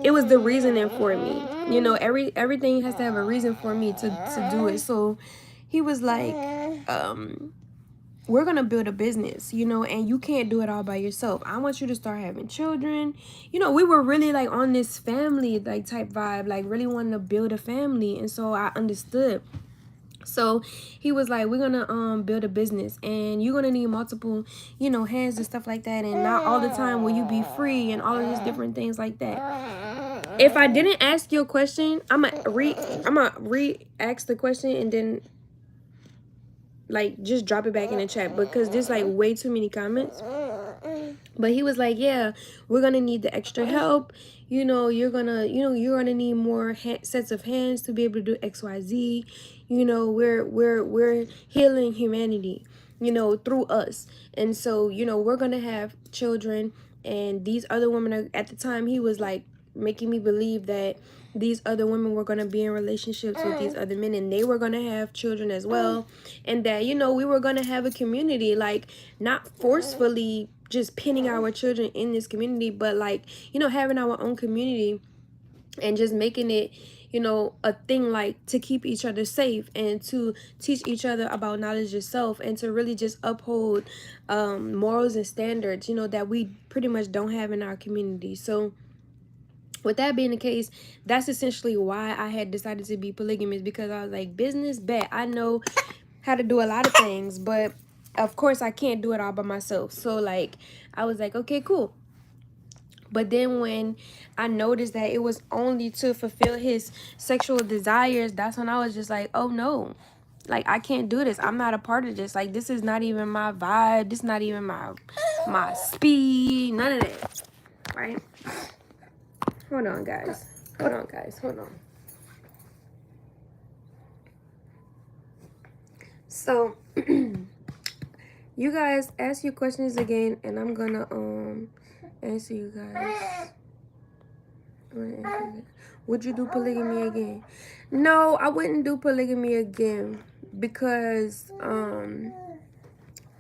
Speaker 1: it was the reasoning for me. You know, everything has to have a reason for me to do it. So he was like, we're gonna build a business, you know, and you can't do it all by yourself. I want you to start having children. You know, we were really like on this family like type vibe, like really wanting to build a family. And so I understood. So he was like, we're gonna build a business, and you're gonna need multiple, you know, hands and stuff like that, and not all the time will you be free and all of these different things like that. If I didn't ask your question, I'm gonna re-ask the question and then like just drop it back in the chat, because there's like way too many comments. But he was like, yeah, we're gonna need the extra help, you know, you're gonna need more sets of hands to be able to do XYZ. You know, we're healing humanity, you know, through us. And so, you know, we're gonna have children, and these other women are, at the time he was like making me believe that these other women were going to be in relationships with these other men, and they were going to have children as well, and that, you know, we were going to have a community, like not forcefully just pinning our children in this community, but like, you know, having our own community and just making it, you know, a thing, like to keep each other safe and to teach each other about knowledge yourself, and to really just uphold morals and standards, you know, that we pretty much don't have in our community. So with that being the case, that's essentially why I had decided to be polygamous, because I was like, business, bet. I know how to do a lot of things, but of course I can't do it all by myself. So like, I was like, okay, cool. But then when I noticed that it was only to fulfill his sexual desires, that's when I was just like, oh no, like I can't do this. I'm not a part of this. Like, this is not even my vibe. This is not even my speed. None of that. Right? Hold on, guys. Hold on, guys. Hold on. So, you guys ask your questions again, and I'm gonna answer you guys. Would you do polygamy again? No, I wouldn't do polygamy again, because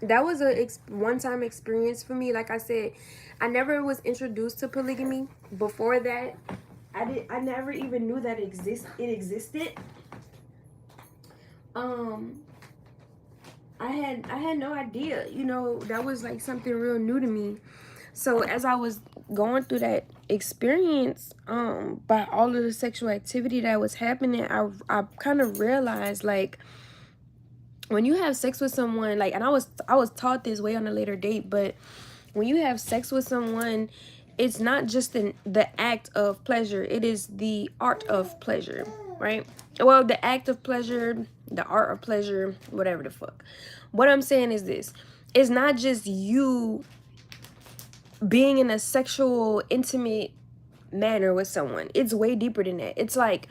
Speaker 1: that was a one-time experience for me. Like I said, I never was introduced to polygamy before that. I never even knew that it existed. I had no idea, you know, that was like something real new to me. So as I was going through that experience, by all of the sexual activity that was happening, I kind of realized, like, when you have sex with someone, like, and I was taught this way on a later date, but when you have sex with someone, it's not just the act of pleasure, it is the art of pleasure, right? Well, the act of pleasure, the art of pleasure, whatever the fuck. What I'm saying is this: it's not just you being in a sexual, intimate manner with someone. It's way deeper than that. It's like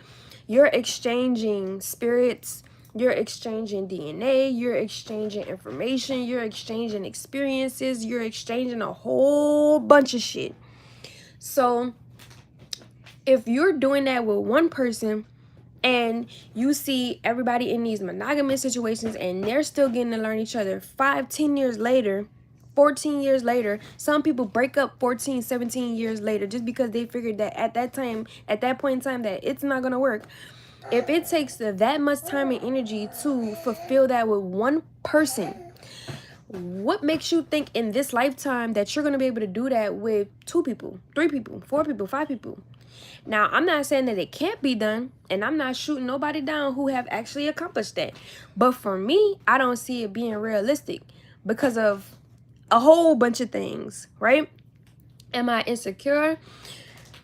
Speaker 1: you're exchanging spirits, you're exchanging DNA, you're exchanging information, you're exchanging experiences, you're exchanging a whole bunch of shit. So if you're doing that with one person, and you see everybody in these monogamous situations, and they're still getting to learn each other 5-10 years later, 14 years later, some people break up 14-17 years later, just because they figured that at that point in time, that it's not gonna work. If it takes that much time and energy to fulfill that with one person, what makes you think in this lifetime that you're gonna be able to do that with 2 people, 3 people, 4 people, 5 people? Now, I'm not saying that it can't be done, and I'm not shooting nobody down who have actually accomplished that. But for me, I don't see it being realistic because of a whole bunch of things, right? Am I insecure?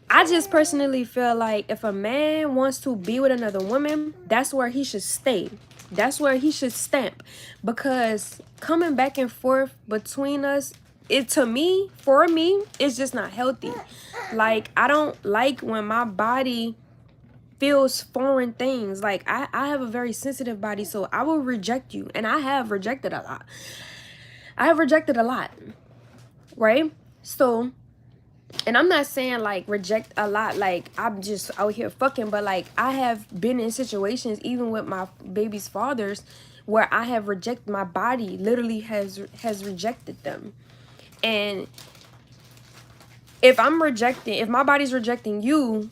Speaker 1: I just personally feel like if a man wants to be with another woman, that's where he should stay. That's where he should stamp. Because coming back and forth between us, for me, it's just not healthy. Like, I don't like when my body feels foreign things. Like, I have a very sensitive body, so I will reject you. And I have rejected a lot. Right? So, and I'm not saying like reject a lot, like I'm just out here fucking, but like I have been in situations, even with my baby's fathers, where I have rejected, my body literally has rejected them. And if my body's rejecting you,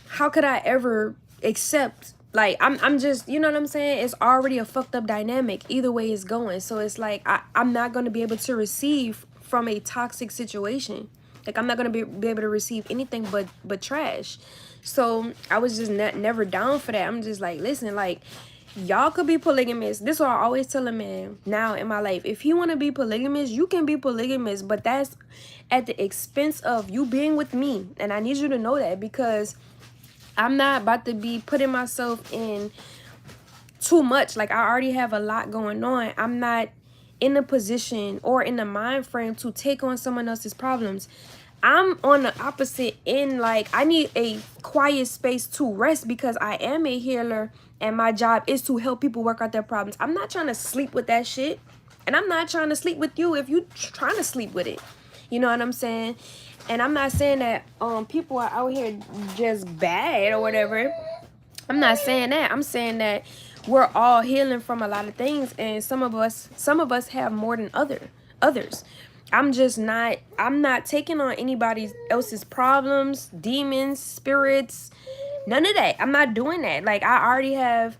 Speaker 1: how could I ever accept? Like, I'm just, you know what I'm saying? It's already a fucked up dynamic. Either way it's going. So it's like, I'm not going to be able to receive from a toxic situation. Like, I'm not going to be able to receive anything but trash. So I was just never down for that. I'm just like, listen, like, y'all could be polygamous. This is what I always tell a man now in my life. If you want to be polygamous, you can be polygamous. But that's at the expense of you being with me. And I need you to know that, because I'm not about to be putting myself in too much. Like, I already have a lot going on. I'm not in a position or in the mind frame to take on someone else's problems. I'm on the opposite end. Like, I need a quiet space to rest, because I am a healer and my job is to help people work out their problems. I'm not trying to sleep with that shit. And I'm not trying to sleep with you if you trying to sleep with it. You know what I'm saying? And I'm not saying that people are out here just bad or whatever. I'm not saying that. I'm saying that we're all healing from a lot of things, and some of us have more than others. I'm not taking on anybody else's problems, demons, spirits, none of that. I'm not doing that. Like, I already have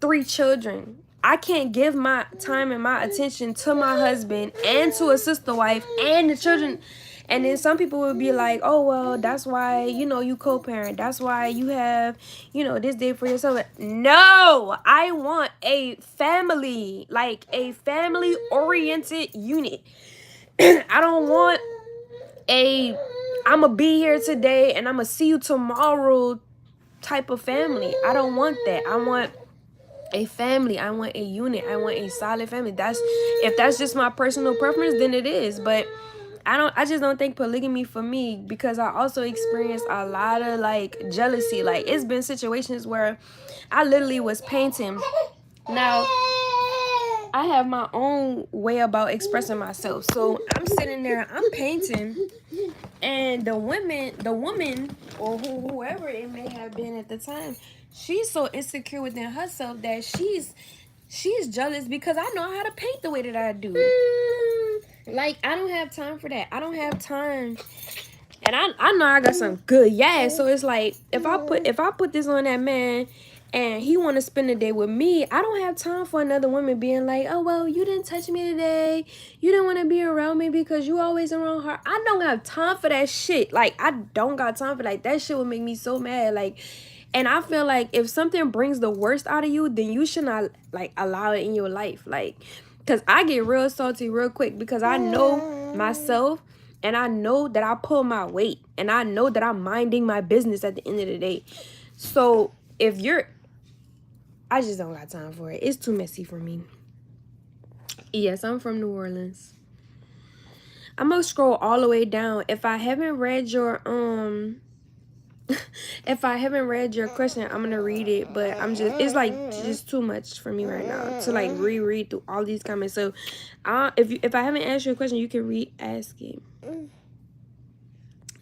Speaker 1: 3 children. I can't give my time and my attention to my husband and to a sister wife and the children. And then some people will be like, oh, well, that's why, you co-parent. That's why you have, this day for yourself. No, I want a family, like a family-oriented unit. I don't want I'm going to be here today and I'm going to see you tomorrow type of family. I don't want that. I want a family. I want a unit. I want a solid family. If that's just my personal preference, then it is. But I just don't think polygamy for me, because I also experienced a lot of like jealousy. Like, it's been situations where I literally was painting. Now, I have my own way about expressing myself. So I'm sitting there, I'm painting, and the woman, or whoever it may have been at the time, she's so insecure within herself that she's jealous because I know how to paint the way that I do. Like, I don't have time for that. I don't have time. And I know I got some good so it's like, if I put this on that man and he want to spend the day with me, I don't have time for another woman being like, oh, well, you didn't touch me today, you didn't want to be around me because you always around her. I don't have time for that shit. Like, I don't got time for that shit would make me so mad. Like, and I feel like if something brings the worst out of you, then you should not like allow it in your life. Like, because I get real salty real quick, because I know myself. And I know that I pull my weight. And I know that I'm minding my business at the end of the day. So I just don't got time for it. It's too messy for me. Yes, I'm from New Orleans. I'm gonna scroll all the way down. If I haven't read your question, I'm gonna read it. But it's like just too much for me right now to like reread through all these comments. So if I haven't asked you a question, you can re-ask it.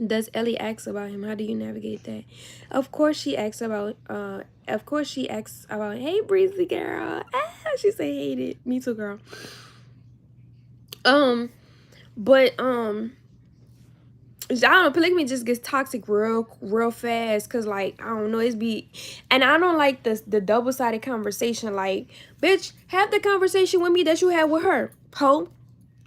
Speaker 1: Does Ellie ask about him? How do you navigate that? Of course she asks about hey, Breezy girl. She say hate it. Me too, girl. But I don't know, polygamy just gets toxic real fast, cause like, I don't know, and I don't like the double-sided conversation. Like, bitch, have the conversation with me that you had with her, ho.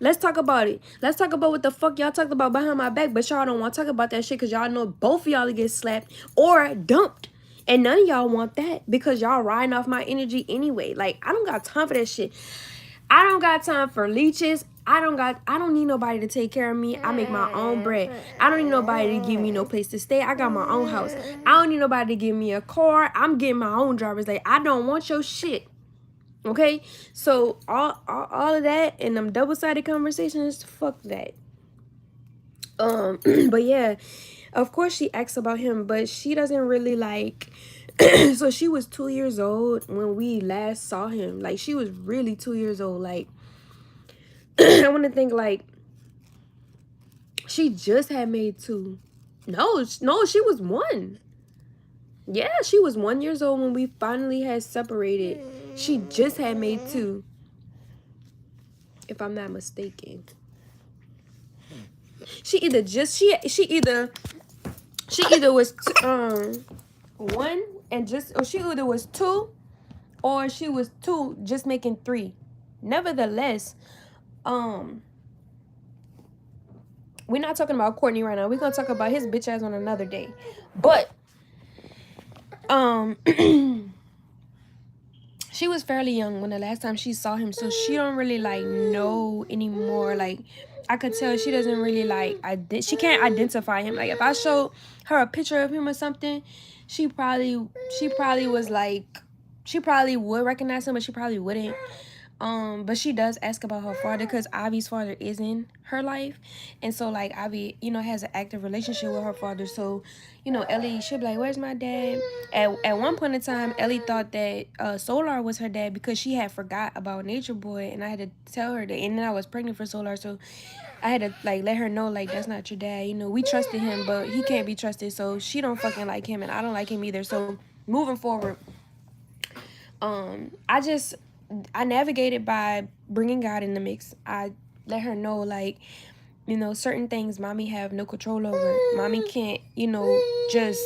Speaker 1: Let's talk about it. Let's talk about what the fuck y'all talked about behind my back, but y'all don't want to talk about that shit because y'all know both of y'all get slapped or dumped. And none of y'all want that because y'all riding off my energy anyway. Like, I don't got time for that shit. I don't got time for leeches. I don't need nobody to take care of me. I make my own bread. I don't need nobody to give me no place to stay. I got my own house. I don't need nobody to give me a car. I'm getting my own driver's license. I don't want your shit. Okay, so all of that and them double-sided conversations, fuck that. But yeah, of course she asks about him, but she doesn't really like. So she was 2 years old when we last saw him. Like, she was really 2 years old. Like, I want to think like she just had made 2. No, she was 1. Yeah, she was 1 year old when we finally had separated. She just had made 2, if I'm not mistaken. She either was one and just, or she either was two, or she was two just making three. Nevertheless, we're not talking about Courtney right now. We're gonna talk about his bitch ass on another day. But she was fairly young when the last time she saw him, so she don't really like know anymore. Like, I could tell she doesn't really like she can't identify him. Like, if I showed her a picture of him or something, she probably was like, she probably would recognize him, but she probably wouldn't. But she does ask about her father because Avi's father is in her life. And so, like, Avi, has an active relationship with her father. So, Ellie, she'll be like, where's my dad? At one point in time, Ellie thought that Solar was her dad because she had forgot about Nature Boy. And I had to tell her that. And then I was pregnant for Solar. So I had to, like, let her know, like, that's not your dad. We trusted him, but he can't be trusted. So she don't fucking like him. And I don't like him either. So moving forward, I navigated by bringing God in the mix. I let her know, like, certain things mommy have no control over. Mommy can't, just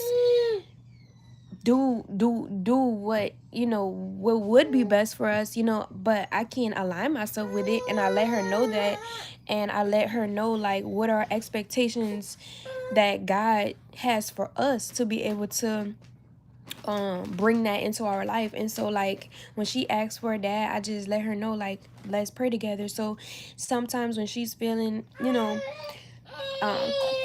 Speaker 1: do what, what would be best for us, but I can align myself with it. And I let her know that. And I let her know, like, what are expectations that God has for us to be able to bring that into our life. And so, like, when she asks for a dad, I just let her know, like, let's pray together. So sometimes when she's feeling,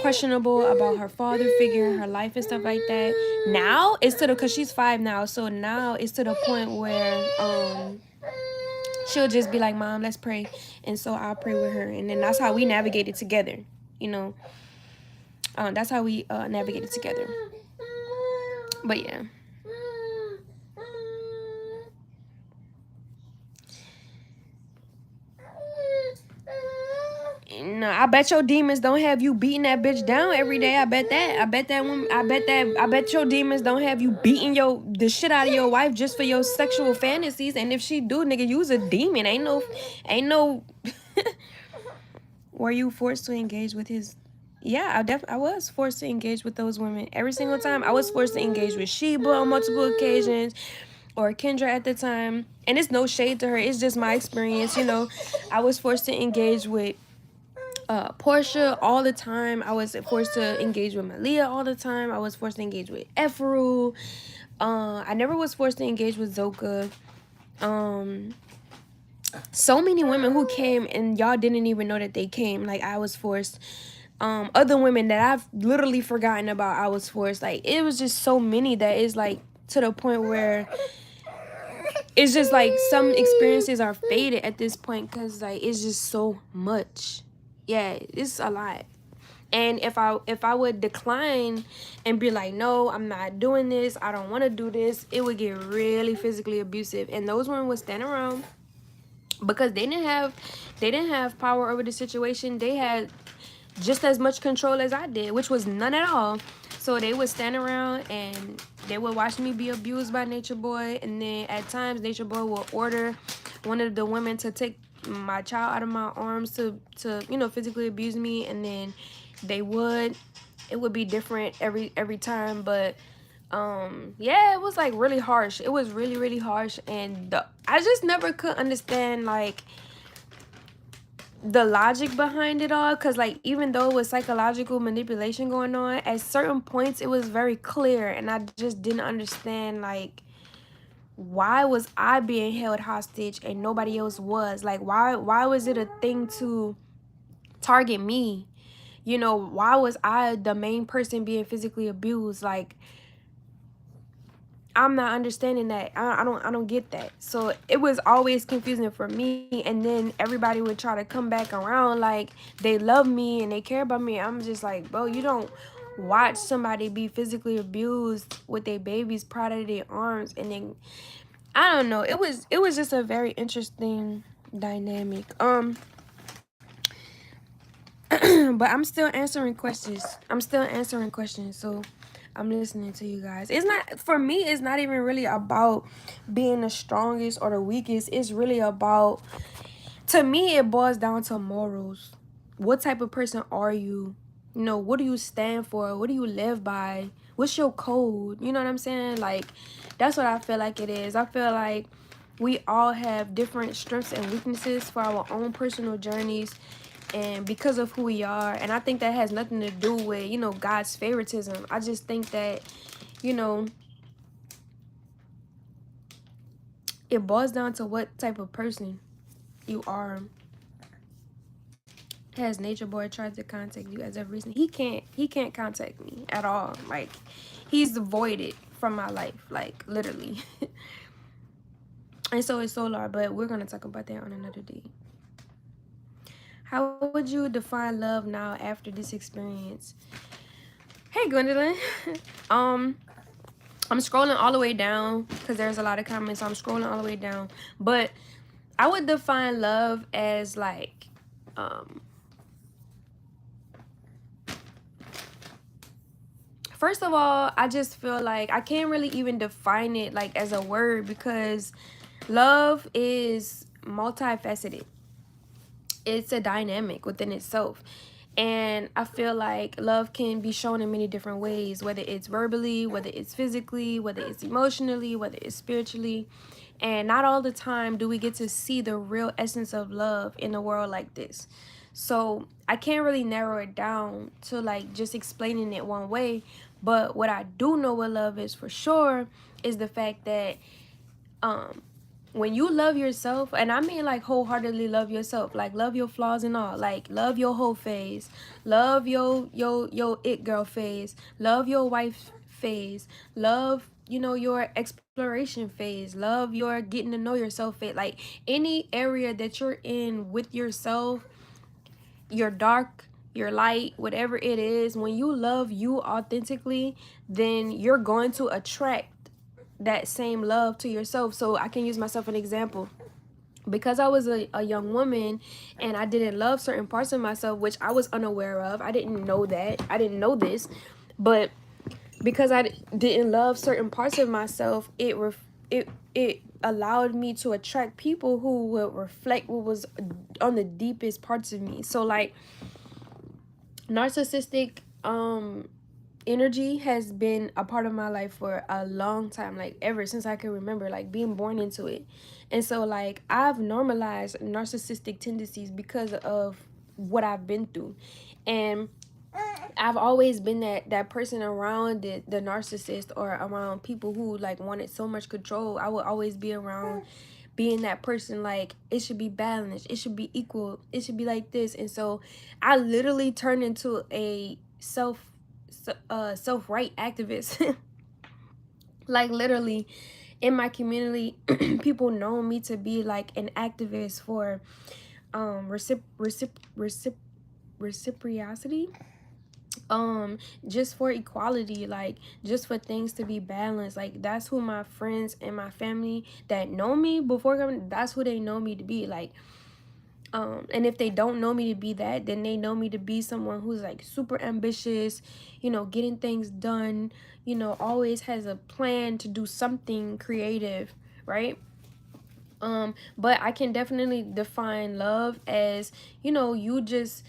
Speaker 1: questionable about her father figure in her life and stuff like that, now it's to the, because she's 5 now, so now it's to the point where she'll just be like, Mom, let's pray. And so I'll pray with her, and then that's how we navigate it together. That's how we navigate it together. But yeah. No, I bet your demons don't have you beating that bitch down every day. I bet your demons don't have you beating the shit out of your wife just for your sexual fantasies. And if she do, nigga, you's a demon. Ain't no Were you forced to engage with his? Yeah, I was forced to engage with those women every single time. I was forced to engage with Sheba on multiple occasions, or Kendra at the time. And it's no shade to her. It's just my experience. I was forced to engage with Portia all the time. I was forced to engage with Malia all the time. I was forced to engage with Efru. I never was forced to engage with Zoka. So many women who came and y'all didn't even know that they came. Like, I was forced. Other women that I've literally forgotten about, I was forced. Like, it was just so many that is like to the point where it's just like some experiences are faded at this point, because like it's just so much. Yeah, it's a lot. And if I would decline and be like, no, I'm not doing this, I don't want to do this, it would get really physically abusive. And those women would stand around because they didn't have power over the situation. They had just as much control as I did, which was none at all. So they would stand around and they would watch me be abused by Nature Boy. And then at times Nature Boy will order one of the women to take my child out of my arms to physically abuse me. And then it would be different every time. But yeah, it was like really harsh. It was really, really harsh. And I just never could understand, like, the logic behind it all, because like even though it was psychological manipulation going on, at certain points it was very clear, and I just didn't understand, like, why was I being held hostage and nobody else was? Like, why was it a thing to target me? Why was I the main person being physically abused? Like, I'm not understanding that. I don't get that. So it was always confusing for me. And then everybody would try to come back around like they love me and they care about me. I'm just like, bro, you don't watch somebody be physically abused with their babies proud of their arms. And then I don't know. It was just a very interesting dynamic. But I'm still answering questions. So I'm listening to you guys. It's not, for me, it's not even really about being the strongest or the weakest. It's really about, to me, it boils down to morals. what type of person are you? You know, what do you stand for? What do you live by? What's your code? You know what I'm saying? Like, that's what I feel like it is. I feel like we all have different strengths and weaknesses for our own personal journeys and because of who we are. And I think that has nothing to do with, you know, God's favoritism. I just think that, you know, it boils down to what type of person you are. Has Nature Boy tried to contact you as of recent? He can't contact me at all. Like, he's voided from my life, like literally. And so is Solar, but we're gonna talk about that on another day. How would you define love now after this experience? Hey Gwendolyn. um I'm scrolling all the way down because there's a lot of comments. So I'm scrolling all the way down. But I would define love as like first of all, I just feel like I can't really even define it like as a word because love is multifaceted. It's a dynamic within itself. And I feel like love can be shown in many different ways, whether it's verbally, whether it's physically, whether it's emotionally, whether it's spiritually. And not all the time do we get to see the real essence of love in a world like this. So I can't really narrow it down to like just explaining it one way. But what I do know what love is for sure is the fact that when you love yourself, and I mean like wholeheartedly love yourself, like love your flaws and all, like love your whole phase, love your it girl phase, love your wife phase, love, you know, your exploration phase, love your getting to know yourself phase, like any area that you're in with yourself, your dark, your light, whatever it is, when you love you authentically, then you're going to attract that same love to yourself. So I can use myself an example. Because I was a young woman and I didn't love certain parts of myself, which I was unaware of. I didn't know that. I didn't know this. But because I didn't love certain parts of myself, it allowed me to attract people who would reflect what was on the deepest parts of me. So like narcissistic energy has been a part of my life for a long time, like ever since I can remember, like being born into it. And so like I've normalized narcissistic tendencies because of what I've been through. And I've always been that person around the narcissist or around people who like wanted so much control. I would always be around being that person, like it should be balanced, it should be equal, it should be like this. And so I literally turned into a self-right activist. Like literally in my community, people know me to be like an activist for reciprocity, just for equality, like just for things to be balanced. Like that's who my friends and my family that know me before coming, that's who they know me to be. Like and if they don't know me to be that, then they know me to be someone who's like super ambitious, you know, getting things done, you know, always has a plan to do something creative, right? But I can definitely define love as, you know, you just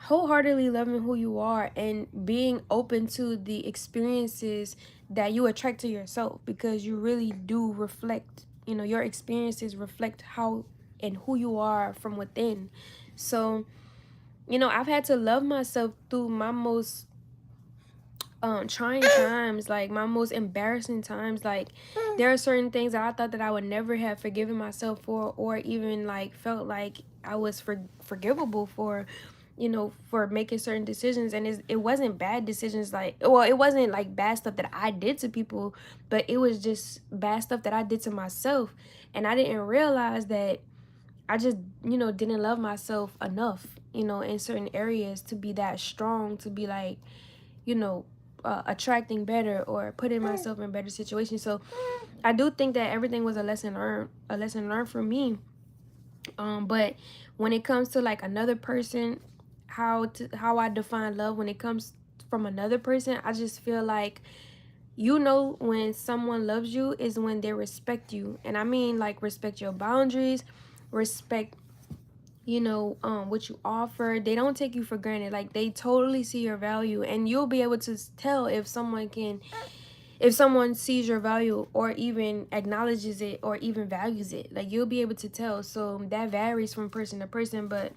Speaker 1: wholeheartedly loving who you are and being open to the experiences that you attract to yourself, because you really do reflect, you know, your experiences reflect how and who you are from within. So, you know, I've had to love myself through my most trying times, like my most embarrassing times. Like there are certain things that I thought that I would never have forgiven myself for, or even like felt like I was forgivable for, you know, for making certain decisions. And it wasn't bad decisions, like, well, it wasn't like bad stuff that I did to people, but it was just bad stuff that I did to myself. And I didn't realize that I just, you know, didn't love myself enough, you know, in certain areas to be that strong, to be like, you know, attracting better or putting myself in better situations. So I do think that everything was a lesson learned for me. But when it comes to like another person, how I define love when it comes from another person, I just feel like, you know, when someone loves you is when they respect you. And I mean like respect your boundaries, respect you know, what you offer. They don't take you for granted. Like, they totally see your value, and you'll be able to tell if someone sees your value or even acknowledges it or even values it. Like, you'll be able to tell. So that varies from person to person. But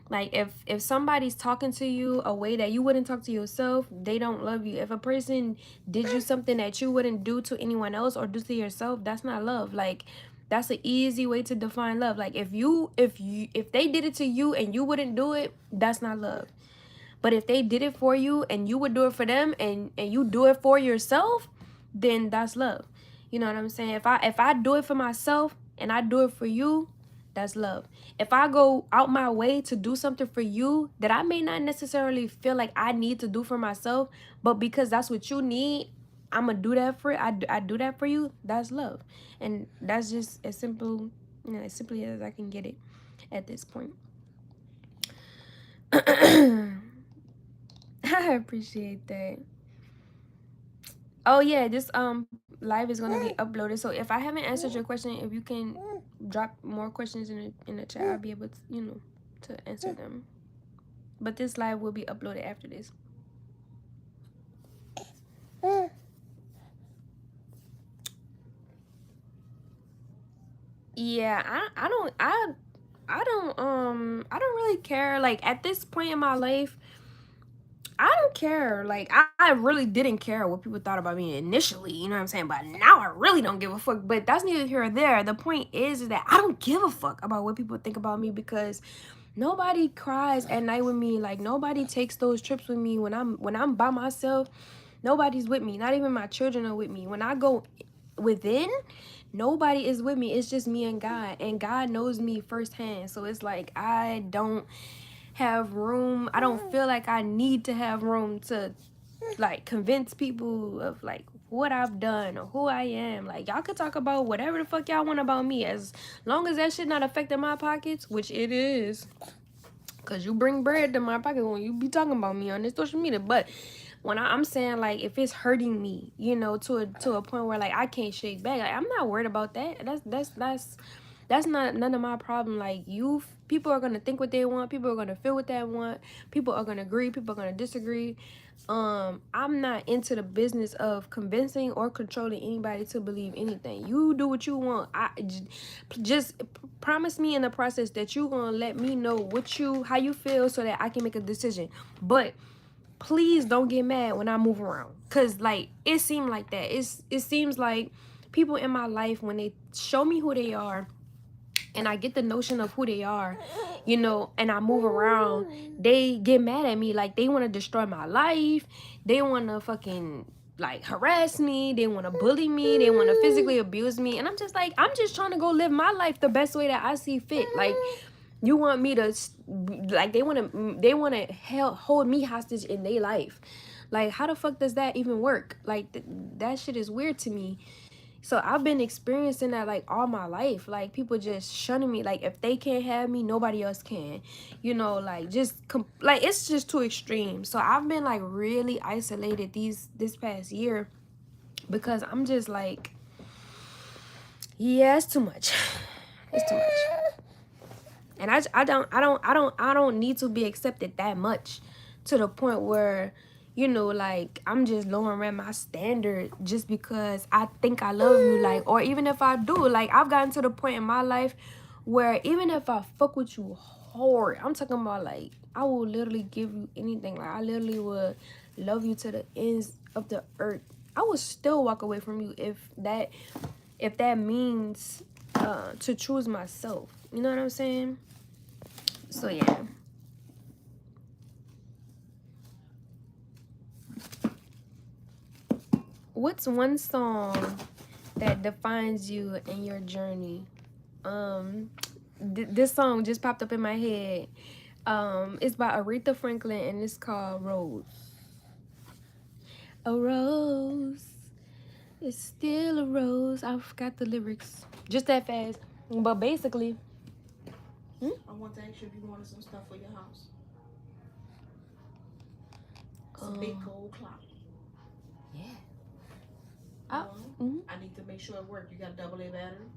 Speaker 1: like, if somebody's talking to you a way that you wouldn't talk to yourself, they don't love you. If a person did you something that you wouldn't do to anyone else or do to yourself, that's not love. Like, that's an easy way to define love. Like, if they did it to you and you wouldn't do it, that's not love. But if they did it for you and you would do it for them, and you do it for yourself, then that's love. You know what I'm saying? If I do it for myself and I do it for you, that's love. If I go out my way to do something for you that I may not necessarily feel like I need to do for myself, but because that's what you need, I'm gonna do that for it. I do that for you. That's love. And that's just as simple, you know, as simply as I can get it at this point. I appreciate that. Oh yeah, this live is gonna be uploaded. So if I haven't answered your question, if you can drop more questions in the chat, I'll be able to, you know, to answer them. But this live will be uploaded after this. Yeah, I don't really care. Like, at this point in my life, I don't care. Like, I really didn't care what people thought about me initially, you know what I'm saying? But now I really don't give a fuck. But that's neither here or there. The point is that I don't give a fuck about what people think about me, because nobody cries at night with me. Like, nobody takes those trips with me when I'm by myself. Nobody's with me. Not even my children are with me. When I go within, nobody is with me. It's just me and God. And God knows me firsthand. So it's like, I don't have room. I don't feel like I need to have room to, like, convince people of, like, what I've done or who I am. Like, y'all could talk about whatever the fuck y'all want about me, as long as that shit not affecting my pockets, which it is, because you bring bread to my pocket when you be talking about me on this social media. But when I'm saying, like, if it's hurting me, you know, to a point where, like, I can't shake back, like, I'm not worried about that. That's not none of my problem. Like, people are gonna think what they want. People are gonna feel what they want. People are gonna agree. People are gonna disagree. I'm not into the business of convincing or controlling anybody to believe anything. You do what you want. Just promise me in the process that you gonna let me know how you feel, so that I can make a decision. But please don't get mad when I move around, cause, like, it seemed like that. It seems like people in my life, when they show me who they are and I get the notion of who they are, you know, and I move around, they get mad at me. Like, they want to destroy my life. They want to fucking, like, harass me. They want to bully me. They want to physically abuse me. And I'm just like, I'm just trying to go live my life the best way that I see fit. Like, you want me to, like, they want to hold me hostage in their life. Like, how the fuck does that even work? Like, that shit is weird to me. So I've been experiencing that, like, all my life. Like, people just shunning me. Like, if they can't have me, nobody else can. You know, like, like, it's just too extreme. So I've been, like, really isolated this past year, because I'm just like, yeah, it's too much. It's too much. And I don't need to be accepted that much, to the point where, you know, like, I'm just lowering my standard just because I think I love you. Like, or even if I do, like, I've gotten to the point in my life where even if I fuck with you hard, I'm talking about, like, I will literally give you anything. Like, I literally would love you to the ends of the earth. I would still walk away from you if that means to choose myself. You know what I'm saying? So yeah. What's one song that defines you and your journey? This song just popped up in my head. It's by Aretha Franklin, and it's called Rose. A rose is still a rose. I forgot the lyrics just that fast. But basically,
Speaker 2: I want to ask you if you wanted some stuff for your house. It's a big gold clock.
Speaker 1: Yeah.
Speaker 2: I need to make sure it works. You got a AA battery?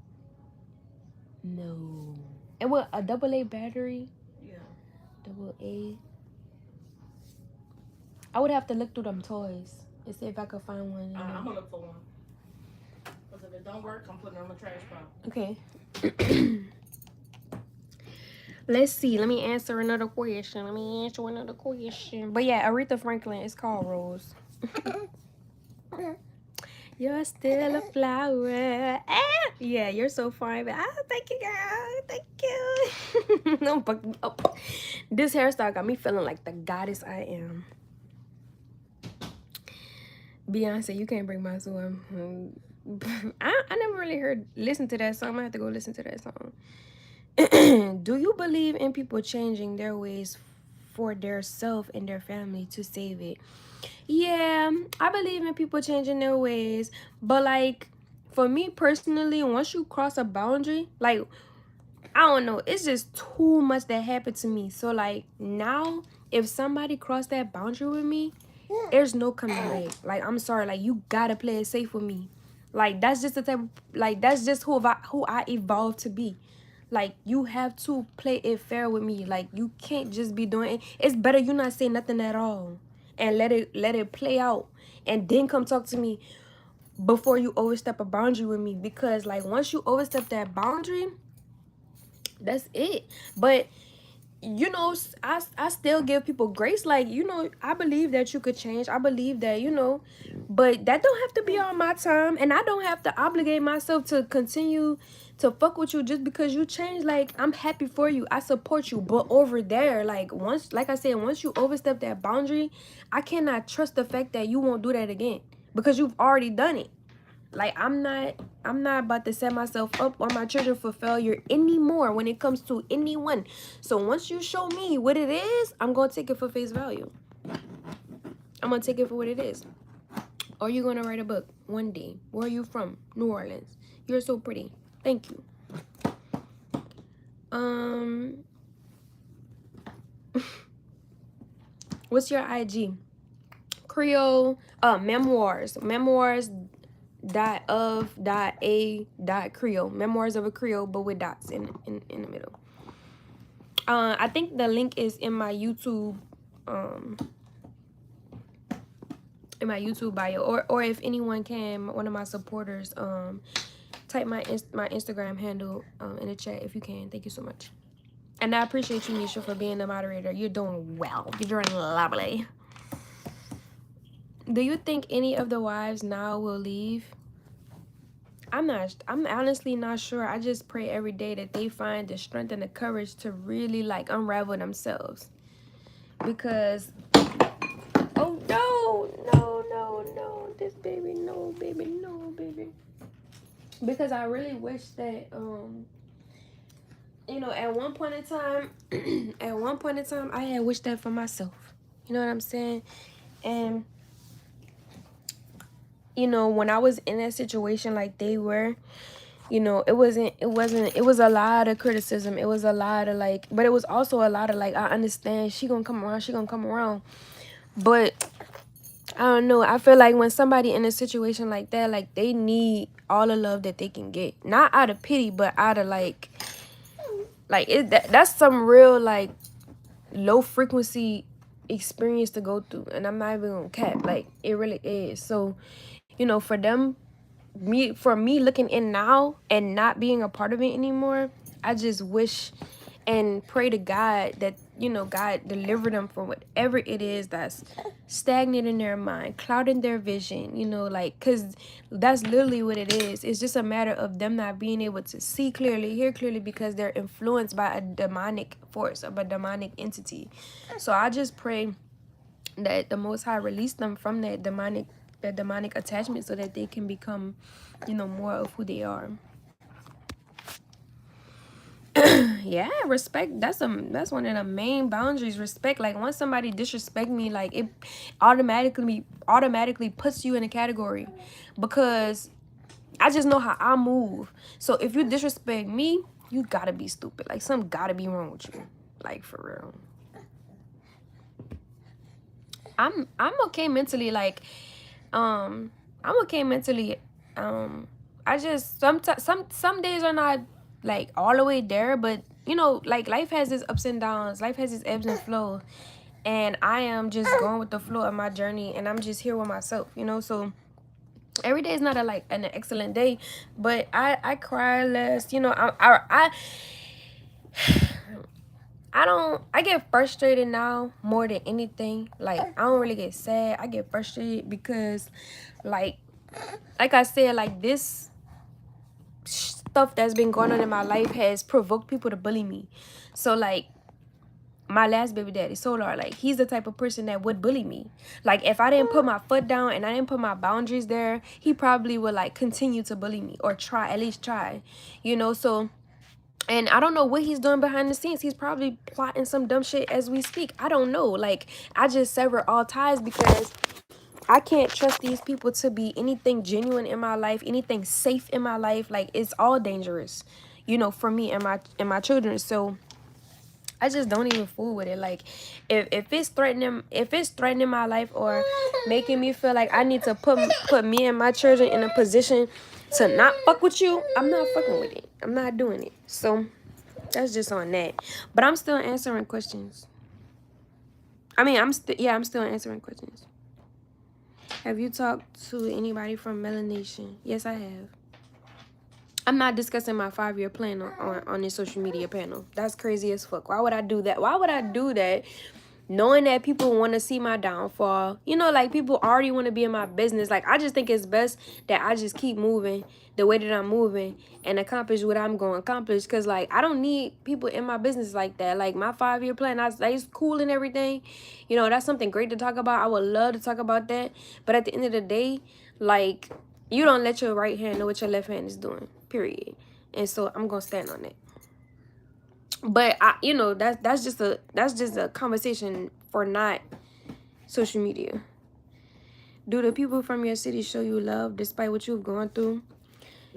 Speaker 1: No. It was a AA battery.
Speaker 2: Yeah.
Speaker 1: AA. I would have to look through them toys and see if I could find one.
Speaker 2: I'm gonna look for one. Because if it don't work, I'm putting it on the trash pile.
Speaker 1: Okay. Let's see. Let me answer another question. But yeah, Aretha Franklin is called Rose. You're still a flower. Ah! Yeah, you're so fine. Thank you, girl. Thank you. No, but this hairstyle got me feeling like the goddess I am. Beyonce, you can't break my soul. I never really listen to that song. I'm gonna have to go listen to that song. Do you believe in people changing their ways for their self and their family to save it? Yeah, I believe in people changing their ways, but like for me personally, once you cross a boundary, like I don't know, it's just too much that happened to me. So like now, if somebody crossed that boundary with me, there's no coming back. Like I'm sorry, like you gotta play it safe with me. Like that's just the type of, like that's just who I evolved to be. Like you have to play it fair with me. Like you can't just be doing it. It's better you not say nothing at all and let it play out and then come talk to me before you overstep a boundary with me, because like once you overstep that boundary, that's it. But you know, I still give people grace. Like, you know, I believe that you could change. I believe that, you know, but that don't have to be all my time. And I don't have to obligate myself to continue to fuck with you just because you change. Like, I'm happy for you. I support you. But over there, like, like I said, once you overstep that boundary, I cannot trust the fact that you won't do that again because you've already done it. Like I'm not about to set myself up or my children for failure anymore when it comes to anyone. So once you show me what it is, I'm gonna take it for face value. I'm gonna take it for what it is. Or you're gonna write a book one day. Where are you from? New Orleans. You're so pretty. Thank you. What's your IG? Creole memoirs Creole, memoirs of a Creole, but with dots in the middle. I think the link is in my YouTube bio, or if anyone can, one of my supporters type my Instagram handle in the chat if you can. Thank you so much. And I appreciate you, Nisha, for being the moderator. You're doing well. You're doing lovely. Do you think any of the wives now will leave? I'm honestly not sure. I just pray every day that they find the strength and the courage to really like unravel themselves. Because oh no, this baby, no baby. Because I really wish that you know, at one point in time I had wished that for myself. You know what I'm saying? And you know, when I was in that situation like they were, you know, it was a lot of criticism. It was a lot of like, but it was also a lot of like, I understand she gonna come around. But I don't know, I feel like when somebody in a situation like that, like they need all the love that they can get, not out of pity, but out of like that's some real like low frequency experience to go through. And I'm not even gonna cap, like it really is. So you know, for me looking in now and not being a part of it anymore, I just wish and pray to God that, you know, God deliver them from whatever it is that's stagnant in their mind, clouding their vision, you know, like, because that's literally what it is. It's just a matter of them not being able to see clearly, hear clearly, because they're influenced by a demonic force, of a demonic entity. So I just pray that the Most High release them from that demonic attachment so that they can become, you know, more of who they are. Yeah, respect. That's one of the main boundaries. Respect. Like once somebody disrespect me, like it automatically puts you in a category, because I just know how I move. So if you disrespect me, you gotta be stupid. Like something gotta be wrong with you. Like for real. I'm okay mentally. Like I'm okay mentally. I just some days are not like all the way there, but you know, like life has its ups and downs, life has its ebbs and flows, and I am just going with the flow of my journey, and I'm just here with myself, you know. So every day is not a like an excellent day, but I cry less, you know. I get frustrated now more than anything. Like I don't really get sad. I get frustrated because like I said, like this stuff that's been going on in my life has provoked people to bully me. So like my last baby daddy, Solar, like he's the type of person that would bully me. Like if I didn't put my foot down and I didn't put my boundaries there, he probably would like continue to bully me or try, at least try, you know. So, and I don't know what he's doing behind the scenes. He's probably plotting some dumb shit as we speak. I don't know. Like I just sever all ties because I can't trust these people to be anything genuine in my life, anything safe in my life. Like it's all dangerous, you know, for me and my children. So I just don't even fool with it. Like if it's threatening my life or making me feel like I need to put me and my children in a position to not fuck with you, I'm not fucking with it. I'm not doing it. So that's just on that. But I'm still answering questions. I mean, I'm still answering questions. Have you talked to anybody from Melanation? Yes, I have. I'm not discussing my 5-year plan on this social media panel. That's crazy as fuck. Why would I do that? Why would I do that knowing that people want to see my downfall? You know, like people already want to be in my business. Like I just think it's best that I just keep moving the way that I'm moving and accomplish what I'm going to accomplish. Because like I don't need people in my business like that. Like my 5-year plan, that's cool and everything. You know, that's something great to talk about. I would love to talk about that. But at the end of the day, like you don't let your right hand know what your left hand is doing, period. And so I'm gonna stand on it. But I, you know, that's just a conversation for not social media. Do the people from your city show you love despite what you've gone through?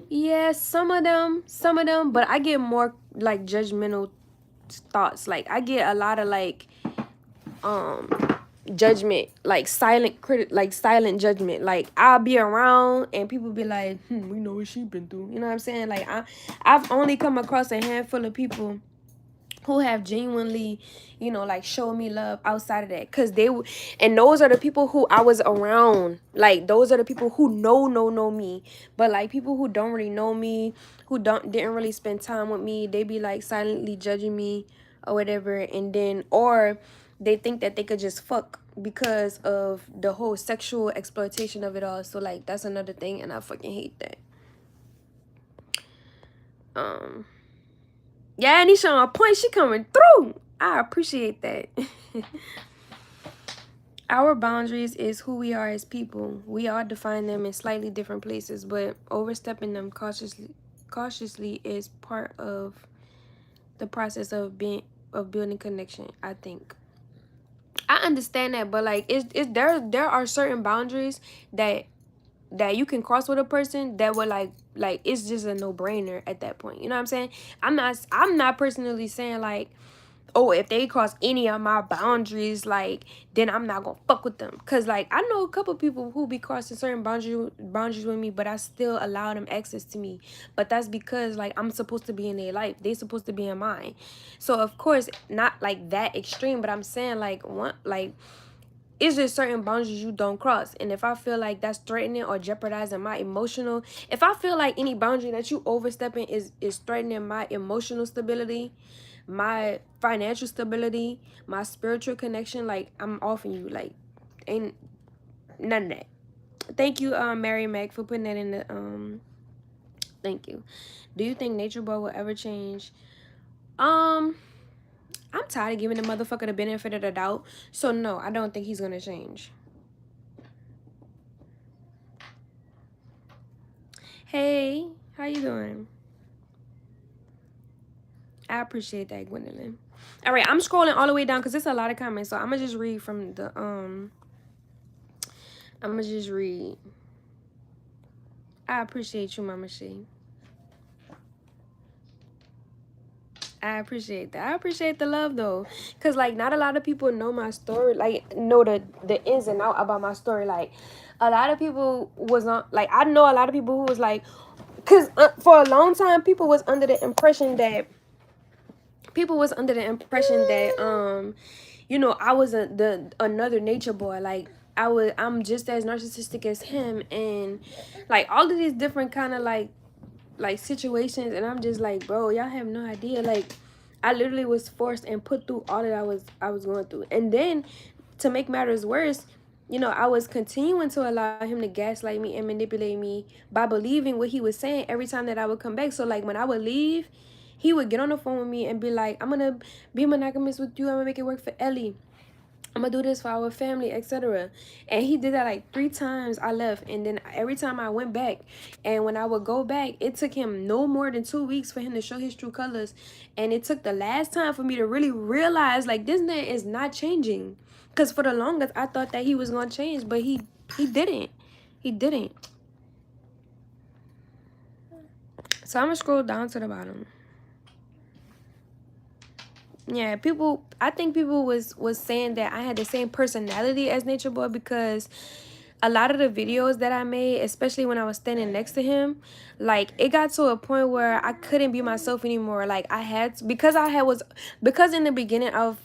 Speaker 1: Yes, some of them, but I get more like judgmental thoughts. Like I get a lot of like judgment, like silent judgment. Like I'll be around and people be like, we know what she been through. You know what I'm saying? Like I've only come across a handful of people who have genuinely, you know, like showed me love outside of that, because and those are the people who I was around. Like those are the people who know me. But like people who don't really know me, who didn't really spend time with me, they be like silently judging me or whatever. And then or they think that they could just fuck because of the whole sexual exploitation of it all. So like that's another thing, and I fucking hate that. Yeah, Nisha on point. She coming through. I appreciate that. Our boundaries is who we are as people. We all define them in slightly different places, but overstepping them cautiously is part of the process of building connection, I think. I understand that, but like there are certain boundaries that you can cross with a person that would like it's just a no-brainer at that point. You know what I'm saying? I'm not personally saying like, oh, if they cross any of my boundaries, like then I'm not gonna fuck with them. Cause like I know a couple people who be crossing certain boundaries with me, but I still allow them access to me. But that's because like I'm supposed to be in their life. They supposed to be in mine. So of course not like that extreme, but I'm saying like it's just certain boundaries you don't cross. And if I feel like that's threatening or jeopardizing my emotional, if I feel like any boundary that you overstepping is threatening my emotional stability, my financial stability, my spiritual connection, like I'm offing you. Like ain't none of that. Thank you, Mary Mac, for putting that in the thank you. Do you think Nature Boy will ever change? I'm tired of giving the motherfucker the benefit of the doubt. So no, I don't think he's gonna change. Hey, how you doing? I appreciate that, Gwendolyn. All right, I'm scrolling all the way down because there's a lot of comments. So I'm gonna just read from the I'm gonna just read. I appreciate you, Mama She. I appreciate that. I appreciate the love though, cause like not a lot of people know my story, like know the ins and out about my story. Like a lot of people was on, like I know a lot of people who was like, cause for a long time people was under the impression that people was under the impression that you know, I was another nature boy. Like I'm just as narcissistic as him, and like all of these different kind of like situations, and I'm just like, bro, y'all have no idea. Like I literally was forced and put through all that I was going through. And then to make matters worse, you know, I was continuing to allow him to gaslight me and manipulate me by believing what he was saying every time that I would come back. So like when I would leave, he would get on the phone with me and be like, I'm gonna be monogamous with you, I'm gonna make it work for Ellie, I'm gonna do this for our family, etc. And he did that like 3 times. I left, and then every time I went back, and when I would go back, it took him no more than 2 weeks for him to show his true colors. And it took the last time for me to really realize like this man is not changing. Cause for the longest I thought that he was gonna change, but he didn't. He didn't. So I'm gonna scroll down to the bottom. Yeah, people, I think people was saying that I had the same personality as Nature Boy, because a lot of the videos that I made, especially when I was standing next to him, like it got to a point where I couldn't be myself anymore. Like I had to, because in the beginning of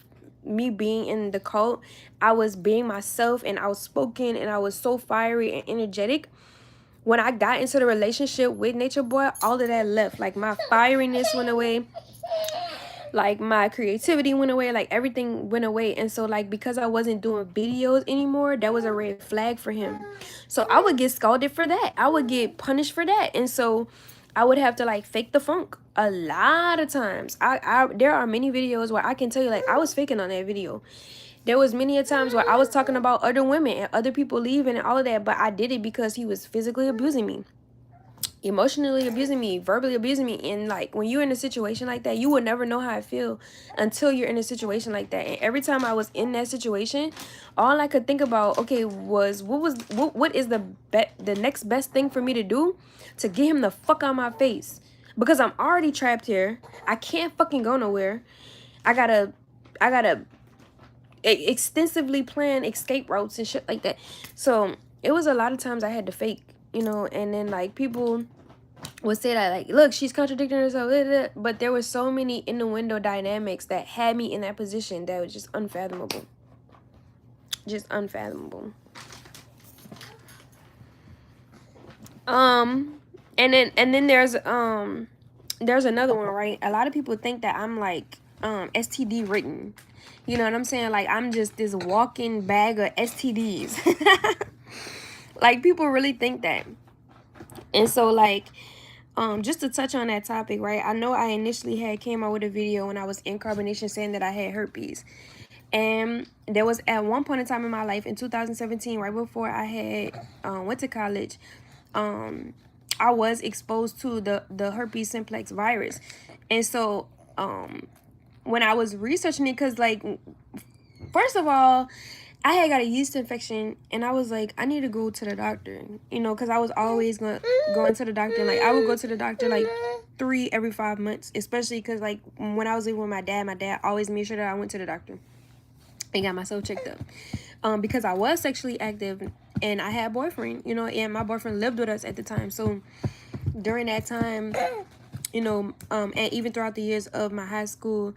Speaker 1: me being in the cult, I was being myself and outspoken and I was so fiery and energetic. When I got into the relationship with Nature Boy, all of that left. Like my fieriness went away, like my creativity went away, like everything went away. And so like because I wasn't doing videos anymore, that was a red flag for him. So I would get scalded for that, I would get punished for that. And so I would have to like fake the funk a lot of times. I there are many videos where I can tell you like I was faking on that video. There was many a times where I was talking about other women and other people leaving and all of that, but I did it because he was physically abusing me, emotionally abusing me, verbally abusing me. And like when you're in a situation like that, you will never know how I feel until you're in a situation like that. And every time I was in that situation, all I could think about, okay, was what is the next best thing for me to do to get him the fuck out of my face, because I'm already trapped here, I can't fucking go nowhere. I gotta extensively plan escape routes and shit like that. So it was a lot of times I had to fake, you know. And then like people would say that like, look, she's contradicting herself, blah, blah, blah. But there were so many in the window dynamics that had me in that position that was just unfathomable. Just unfathomable. And then there's another one, right? A lot of people think that I'm like STD written. You know what I'm saying? Like I'm just this walking bag of STDs. Like people really think that. And so like just to touch on that topic, right? I know I initially had came out with a video when I was in carbonation saying that I had herpes. And there was at one point in time in my life in 2017, right before I had went to college, I was exposed to the herpes simplex virus. And so when I was researching it, because like first of all, I had got a yeast infection, and I was like, I need to go to the doctor, you know, because I was always going to the doctor. Like I would go to the doctor like every 5 months, especially because like when I was living with my dad always made sure that I went to the doctor and got myself checked up, because I was sexually active and I had a boyfriend, you know, and my boyfriend lived with us at the time. So during that time, you know, and even throughout the years of my high school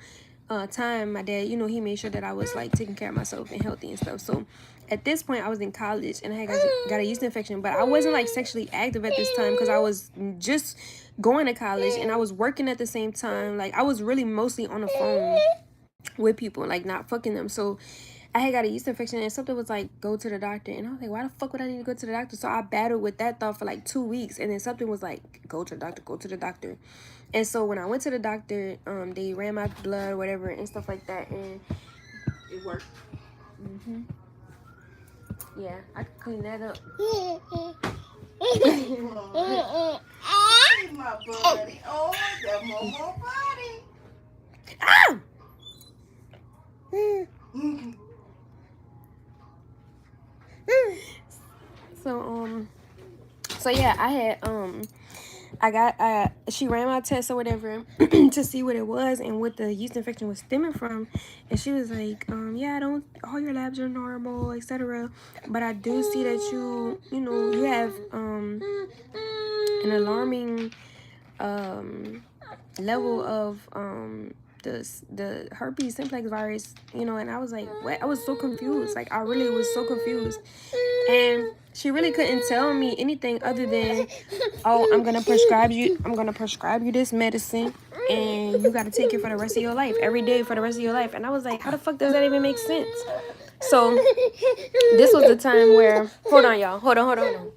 Speaker 1: time, my dad, you know, he made sure that I was like taking care of myself and healthy and stuff. So at this point I was in college and I had got a yeast infection, but I wasn't like sexually active at this time because I was just going to college and I was working at the same time. Like I was really mostly on the phone with people, like not fucking them. So I had got a yeast infection and something was like, go to the doctor. And I was like, why the fuck would I need to go to the doctor? So I battled with that thought for like 2 weeks. And then something was like, go to the doctor, go to the doctor. And so when I went to the doctor, they ran my blood or whatever and stuff like that. And
Speaker 2: It worked.
Speaker 1: Yeah, I could clean that up.
Speaker 2: My buddy. Oh, that Momo buddy.
Speaker 1: Ah! So yeah, I had she ran my test or whatever to see what it was and what the yeast infection was stemming from. And she was like, yeah, all your labs are normal, etc. But I do see that you know, you have an alarming level of the herpes simplex virus, you know, and I was like, what? I was so confused. Like, I really was so confused. And she really couldn't tell me anything other than, oh, I'm gonna prescribe you this medicine, and you gotta take it for the rest of your life, every day for the rest of your life. And I was like, how the fuck does that even make sense? So this was the time where, hold on, y'all, hold on.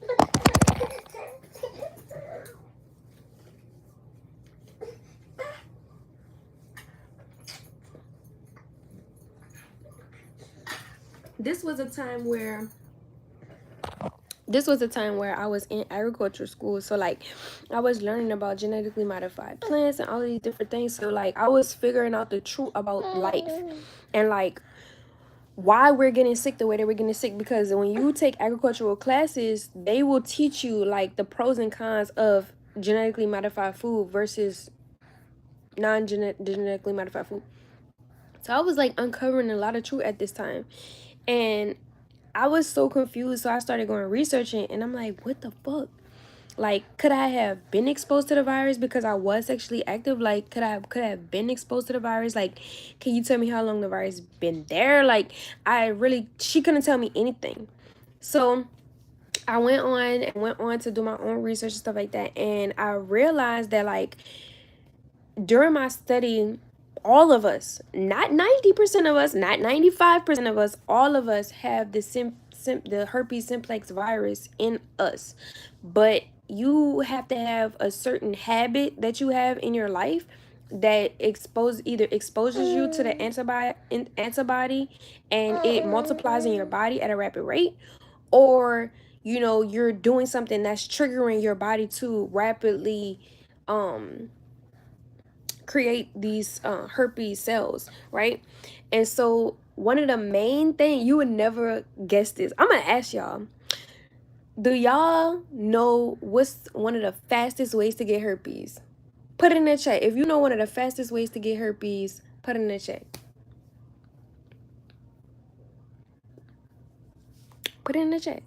Speaker 1: This was a time where I was in agriculture school. So like, I was learning about genetically modified plants and all of these different things. So like, I was figuring out the truth about life and like why we're getting sick the way that we're getting sick. Because when you take agricultural classes, they will teach you like the pros and cons of genetically modified food versus non-genetically modified food. So I was like uncovering a lot of truth at this time, and I was so confused. So I started going researching, and I'm like, what the fuck? Like, could I have been exposed to the virus because I was sexually active? Like, could I have been exposed to the virus? Like, can you tell me how long the virus been there? Like, she couldn't tell me anything. So I went on to do my own research and stuff like that, and I realized that like during my study, all of us, not 90% of us, not 95% of us, all of us have the herpes simplex virus in us. But you have to have a certain habit that you have in your life that either exposes you to the antibody and it multiplies in your body at a rapid rate, or you know, you're doing something that's triggering your body to rapidly create these herpes cells, right? And so one of the main thing, you would never guess this. I'm gonna ask y'all, do y'all know what's one of the fastest ways to get herpes? Put it in the chat. If you know one of the fastest ways to get herpes, put it in the chat. Put it in the chat.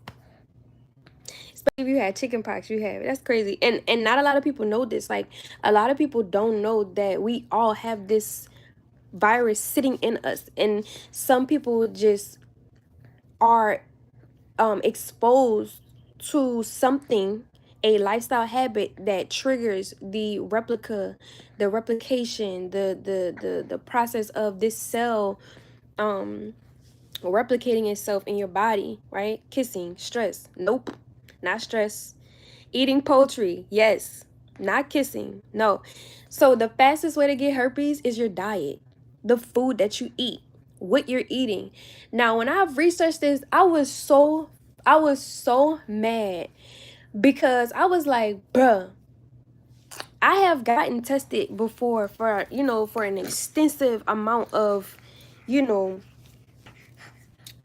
Speaker 1: Especially if you had chicken pox, you have it. That's crazy. And not a lot of people know this. Like, a lot of people don't know that we all have this virus sitting in us, and some people just are exposed to something, a lifestyle habit that triggers the replication, the process of this cell replicating itself in your body, right? Kissing, stress, nope, not stress. Eating poultry, yes, not kissing, no. So the fastest way to get herpes is your diet, the food that you eat, what you're eating. Now, when I've researched this, I was so mad because I was like, bruh, I have gotten tested before for, you know, for an extensive amount of, you know,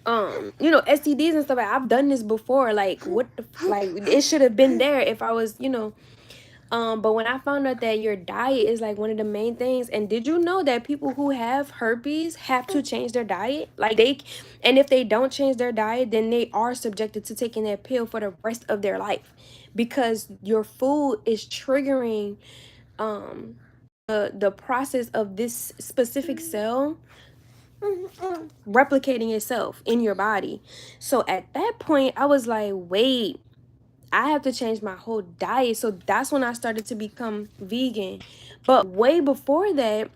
Speaker 1: STDs and stuff. Like, I've done this before. Like, what the like, it should have been there if I was, you know. But when I found out that your diet is like one of the main things, and did you know that people who have herpes have to change their diet? Like, and if they don't change their diet, then they are subjected to taking that pill for the rest of their life, because your food is triggering the process of this specific cell replicating itself in your body. So at that point, I was like, wait, I have to change my whole diet. So that's when I started to become vegan. But way before that,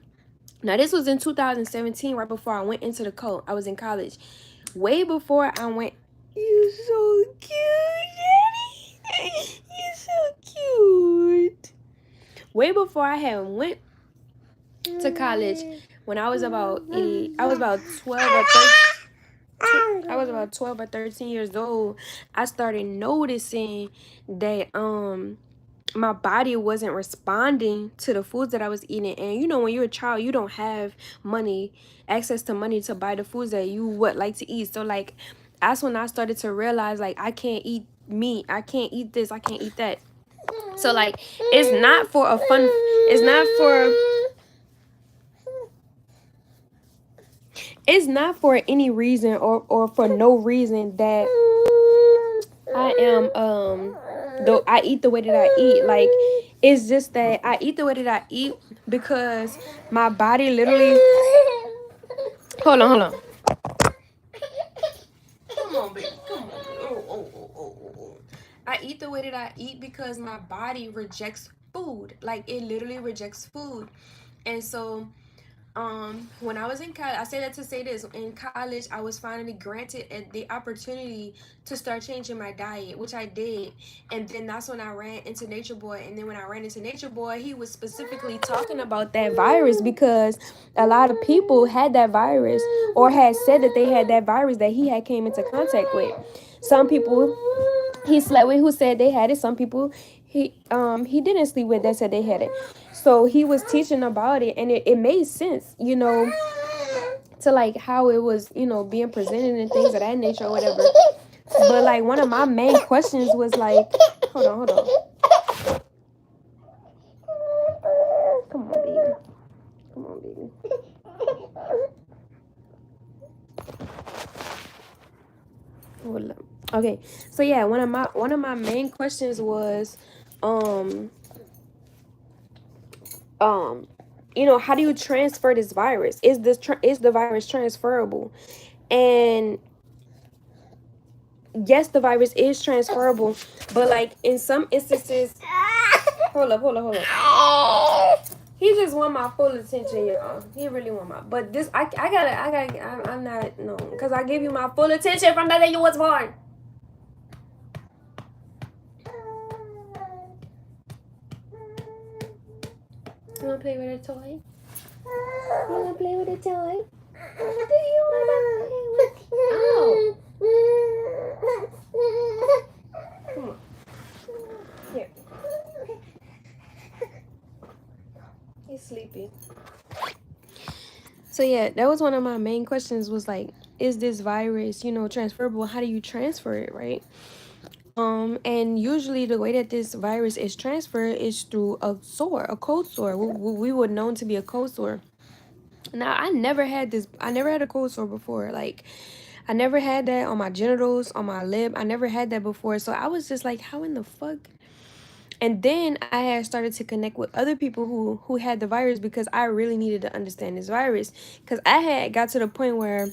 Speaker 1: now this was in 2017, right before I went into the cult. I was in college. Way before I went, you so cute, Daddy. You so cute. Way before I had went to college, when I was about 12 or 13 years old, I started noticing that my body wasn't responding to the foods that I was eating. And you know, when you're a child, you don't have access to money to buy the foods that you would like to eat. So like, that's when I started to realize, like, I can't eat meat, I can't eat this, I can't eat that. So like, it's not for any reason or for no reason that I am though I eat the way that I eat. Like, It's just that I eat the way that I eat because my body literally. Hold on. Come on, baby. Come on. Oh. I eat the way that I eat because my body rejects food. Like, it literally rejects food. And so, when I was in college, I say that to say this: in college, I was finally granted the opportunity to start changing my diet, which I did. And then that's when I ran into Nature Boy. And then when I ran into Nature Boy, he was specifically talking about that virus because a lot of people had that virus or had said that they had that virus that he had came into contact with. Some people he slept with who said they had it. Some people he didn't sleep with that said they had it. So he was teaching about it, and it made sense, to like how it was, being presented and things of that nature or whatever. But like one of my main questions was like, hold on. Come on, baby. Come on, baby. Hold up. Okay, so yeah, one of my main questions was, um, um, how do you transfer this virus? Is the virus transferable? And yes, the virus is transferable, but like in some instances, hold up. He just want my full attention, y'all. He really want my. But this, I'm not no, because I give you my full attention from the day you was born. You wanna play with a toy? You wanna play with a toy? Do you wanna play with? Oh. Come on. Here. He's sleepy. So yeah, that was one of my main questions was like, is this virus, transferable? How do you transfer it, right? And usually the way that this virus is transferred is through a cold sore. We were known to be a cold sore. Now I never had a cold sore before. Like, I never had that on my genitals, on my lip. I never had that before. So I was just like, how in the fuck? And then I had started to connect with other people who had the virus because I really needed to understand this virus. Because I had got to the point where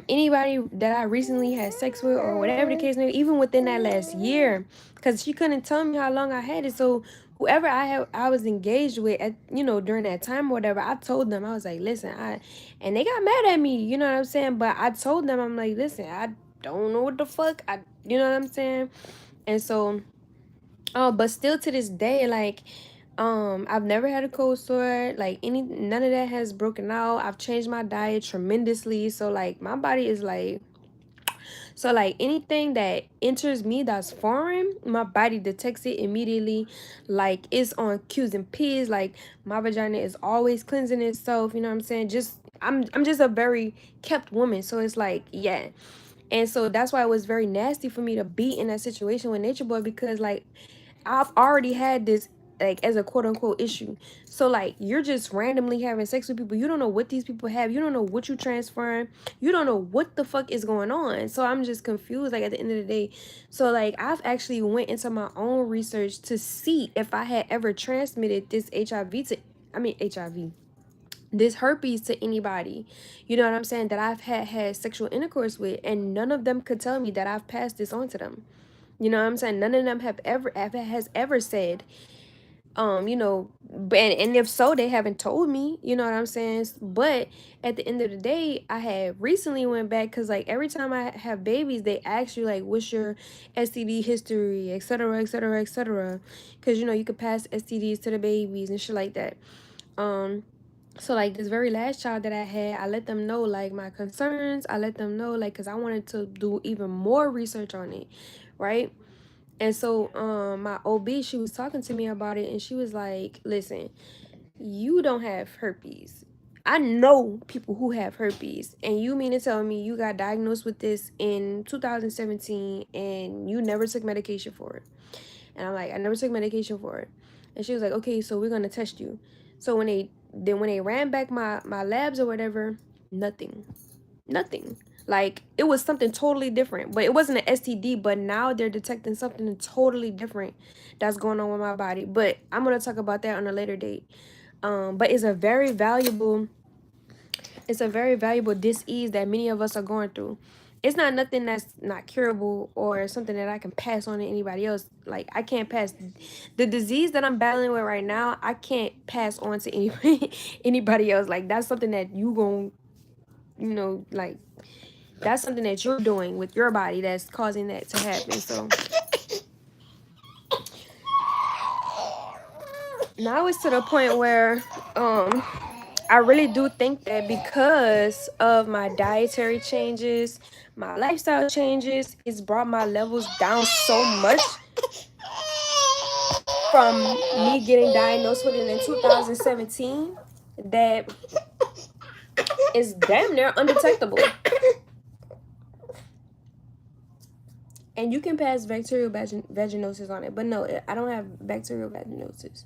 Speaker 1: anybody that I recently had sex with or whatever the case may be, even within that last year, because she couldn't tell me how long I had it. So whoever I was engaged with at during that time or whatever, I told them, I was like, listen, and they got mad at me, you know what I'm saying? But I told them, I'm like, listen, I don't know what the fuck, you know what I'm saying? And so but still to this day, like, I've never had a cold sore. Like, none of that has broken out. I've changed my diet tremendously. So like my body is like, so like anything that enters me that's foreign, my body detects it immediately. Like, it's on Q's and P's. Like, my vagina is always cleansing itself, you know what I'm saying? I'm just a very kept woman. So it's like, yeah. And so that's why it was very nasty for me to be in that situation with Nature Boy, because like I've already had this, like, as a quote unquote issue. So like you're just randomly having sex with people. You don't know what these people have. You don't know what you transferring. You don't know what the fuck is going on. So I'm just confused, like, at the end of the day. So like I've actually went into my own research to see if I had ever transmitted this HIV, this herpes to anybody, you know what I'm saying, that I've had sexual intercourse with, and none of them could tell me that I've passed this on to them. You know what I'm saying? None of them have ever said, and if so, they haven't told me, you know what I'm saying? But at the end of the day, I had recently went back because like every time I have babies, they ask you like, what's your STD history, etc., etc., etc., because you could pass STDs to the babies and shit like that. So like this very last child that I had, I let them know like my concerns. I let them know like, because I wanted to do even more research on it, right? And so my OB, she was talking to me about it, and she was like, listen, you don't have herpes. I know people who have herpes, and you mean to tell me you got diagnosed with this in 2017 and you never took medication for it? And I'm like, I never took medication for it. And she was like, okay, so we're gonna test you. So when they ran back my labs or whatever, nothing. Like, it was something totally different. But it wasn't an STD, but now they're detecting something totally different that's going on with my body. But I'm going to talk about that on a later date. But it's a very valuable disease that many of us are going through. It's not nothing that's not curable or something that I can pass on to anybody else. Like, I can't pass the disease that I'm battling with right now. I can't pass on to anybody else. Like, that's something that you gon' like, that's something that you're doing with your body that's causing that to happen. So now it's to the point where I really do think that because of my dietary changes, my lifestyle changes, it's brought my levels down so much from me getting diagnosed with it in 2017 that it's damn near undetectable. And you can pass bacterial vaginosis on it, but no, I don't have bacterial vaginosis.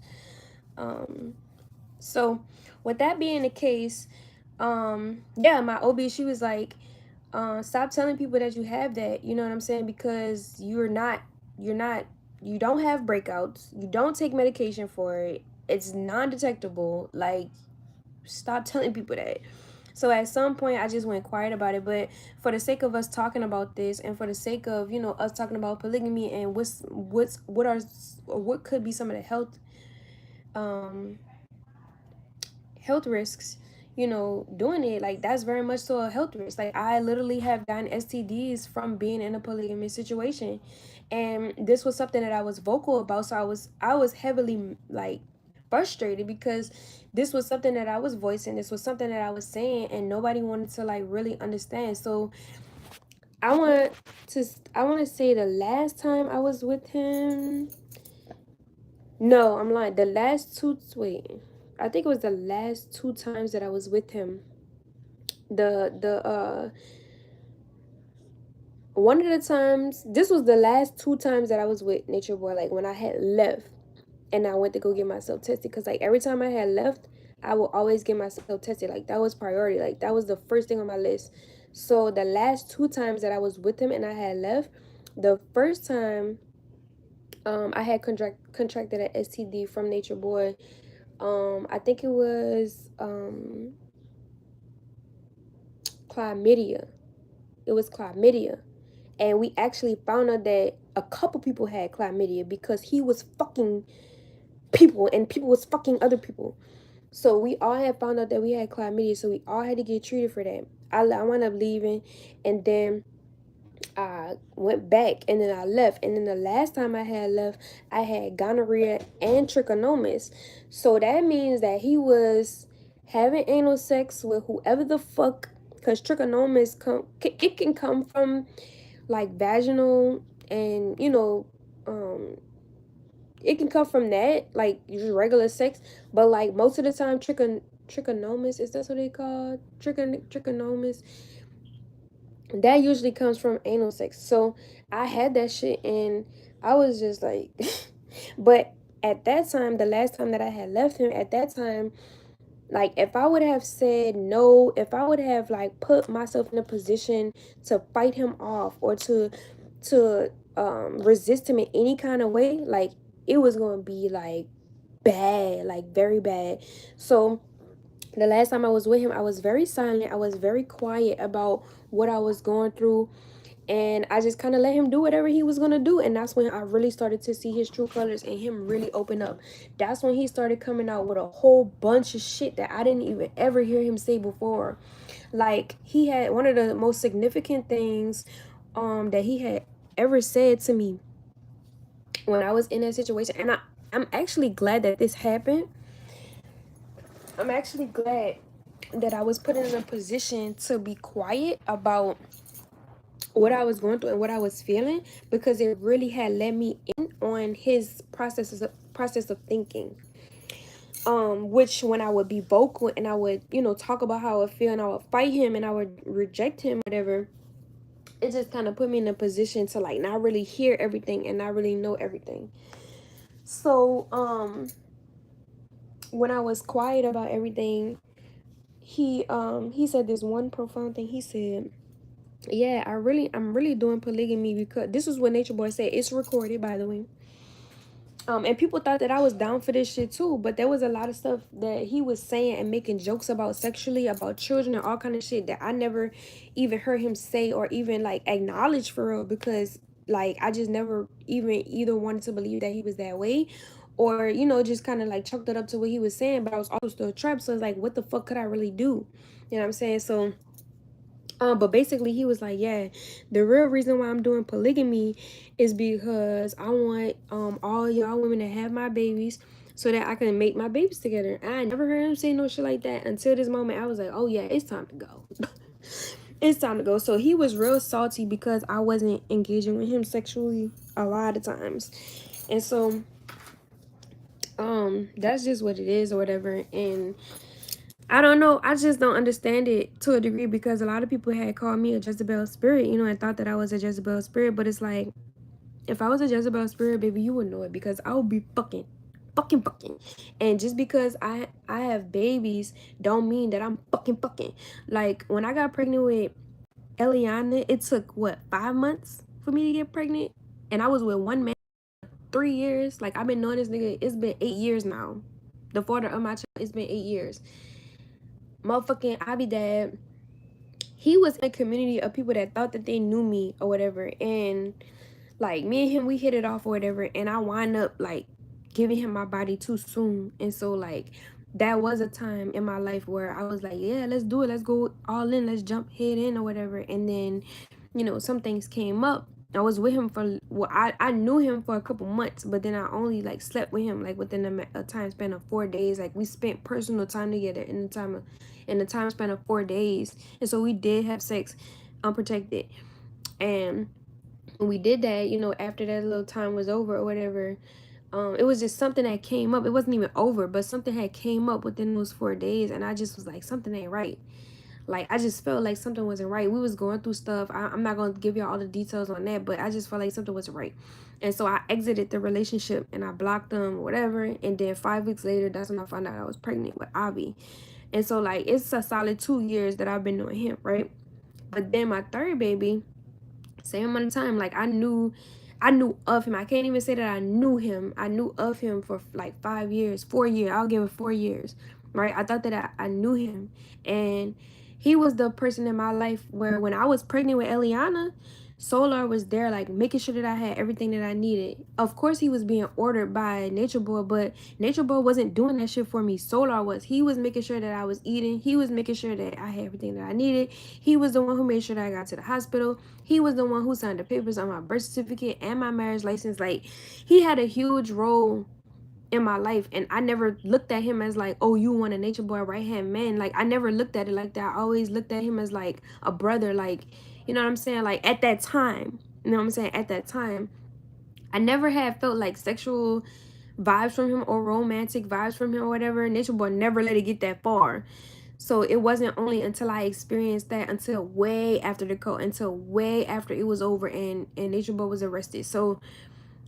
Speaker 1: So with that being the case, yeah, my OB, she was like, stop telling people that you have that, you know what I'm saying? Because you don't have breakouts, you don't take medication for it, it's non-detectable. Like, stop telling people that. So at some point I just went quiet about it, but for the sake of us talking about this and for the sake of, us talking about polygamy and what could be some of the health risks, doing it, like, that's very much so a health risk. Like, I literally have gotten STDs from being in a polygamous situation, and this was something that I was vocal about. So I was heavily, like, frustrated because this was something that I was voicing, this was something that I was saying, and nobody wanted to, like, really understand. So I want to say the last time I was with him, no, I'm lying. The last two, wait, I think it was the last two times that I was with him. The one of the times, this was the last two times that I was with Nature Boy, like, when I had left and I went to go get myself tested, because, like, every time I had left, I would always get myself tested. Like, that was priority. Like, that was the first thing on my list. So the last two times that I was with him and I had left, the first time I had contracted an STD from Nature Boy. I think it was chlamydia. It was chlamydia. And we actually found out that a couple people had chlamydia because he was fucking people and people was fucking other people. So we all had found out that we had chlamydia, so we all had to get treated for that. I wound up leaving, and then I went back, and then I left. And then the last time I had left, I had gonorrhea and trichomonas. So that means that he was having anal sex with whoever the fuck, because trichomonas it can come from, like, vaginal, and it can come from that, like, just regular sex. But, like, most of the time, trichomonas, is that what they call trichomonas? That usually comes from anal sex. So I had that shit, and I was just like, but at that time, the last time that I had left him, at that time, like, if I would have said no, if I would have, like, put myself in a position to fight him off or to resist him in any kind of way, like, it was gonna be, like, bad, like, very bad. So the last time I was with him, I was very silent, I was very quiet about what I was going through, and I just kind of let him do whatever he was gonna do. And that's when I really started to see his true colors and him really open up. That's when he started coming out with a whole bunch of shit that I didn't even ever hear him say before. Like, he had one of the most significant things that he had ever said to me when I was in that situation. And I'm actually glad that this happened. I'm actually glad that I was put in a position to be quiet about what I was going through and what I was feeling, because it really had led me in on his process of thinking. Which, when I would be vocal and I would, talk about how I feel, and I would fight him and I would reject him, whatever, it just kind of put me in a position to, like, not really hear everything and not really know everything. So when I was quiet about everything, he said this one profound thing. He said, yeah, I'm really doing polygamy because this is what Nature Boy said. It's recorded, by the way. And people thought that I was down for this shit too, but there was a lot of stuff that he was saying and making jokes about sexually, about children and all kind of shit that I never even heard him say or even like acknowledge for real, because like I just never even either wanted to believe that he was that way, or you know, just kind of like chalked it up to what he was saying, but I was also still trapped. So it's like, what the fuck could I really do? You know what I'm saying? So but basically he was like, yeah, the real reason why I'm doing polygamy is because I want all y'all women to have my babies so that I can make my babies together. I never heard him say no shit like that until this moment. I was like, oh yeah, it's time to go. It's time to go. So he was real salty because I wasn't engaging with him sexually a lot of times. And so that's just what it is or whatever. And I don't know. I just don't understand it to a degree because a lot of people had called me a Jezebel spirit, you know, and thought that I was a Jezebel spirit. But it's like, if I was a Jezebel spirit, baby, you would know it because I would be fucking. And just because I have babies, don't mean that I'm fucking. Like when I got pregnant with Eliana, it took what 5 months for me to get pregnant, and I was with one man 3 years. Like I've been knowing this nigga. It's been 8 years now. The father of my child. It's been 8 years. Motherfucking Abby dad, he was in a community of people that thought that they knew me or whatever, and like me and him, we hit it off or whatever, and I wind up like giving him my body too soon. And so like that was a time in my life where I was like, yeah, let's do it, let's go all in, let's jump head in or whatever. And then, you know, some things came up. I was with him for, well, I knew him for a couple months, but then I only like slept with him like within a time span of 4 days. Like we spent personal time together in the time span of 4 days. And so we did have sex unprotected. And when we did that, you know, after that little time was over or whatever, it was just something that came up. It wasn't even over, but something had came up within those 4 days, and I just was like, something ain't right. Like I just felt like something wasn't right. We was going through stuff. I'm not gonna give y'all all the details on that, but I just felt like something wasn't right. And so I exited the relationship and I blocked them, whatever. And then 5 weeks later, that's when I found out I was pregnant with Avi. And so like it's a solid 2 years that I've been knowing him, right? But then my third baby, same amount of time, like I knew of him. I can't even say that I knew him. I knew of him for like 5 years, 4 years. I'll give it 4 years, right? I thought that I knew him. And he was the person in my life where when I was pregnant with Eliana, Solar was there, like making sure that I had everything that I needed. Of course, he was being ordered by Nature Boy, but Nature Boy wasn't doing that shit for me. Solar was. He was making sure that I was eating. He was making sure that I had everything that I needed. He was the one who made sure that I got to the hospital. He was the one who signed the papers on my birth certificate and my marriage license. Like, he had a huge role in my life, and I never looked at him as like, oh, you want a Nature Boy right hand man. Like, I never looked at it like that. I always looked at him as like a brother. Like, you know what I'm saying? Like at that time, you know what I'm saying? At that time, I never had felt like sexual vibes from him or romantic vibes from him or whatever. Nature Boy never let it get that far. So it wasn't only until I experienced that, until way after the code, until way after it was over and Nature Boy was arrested. So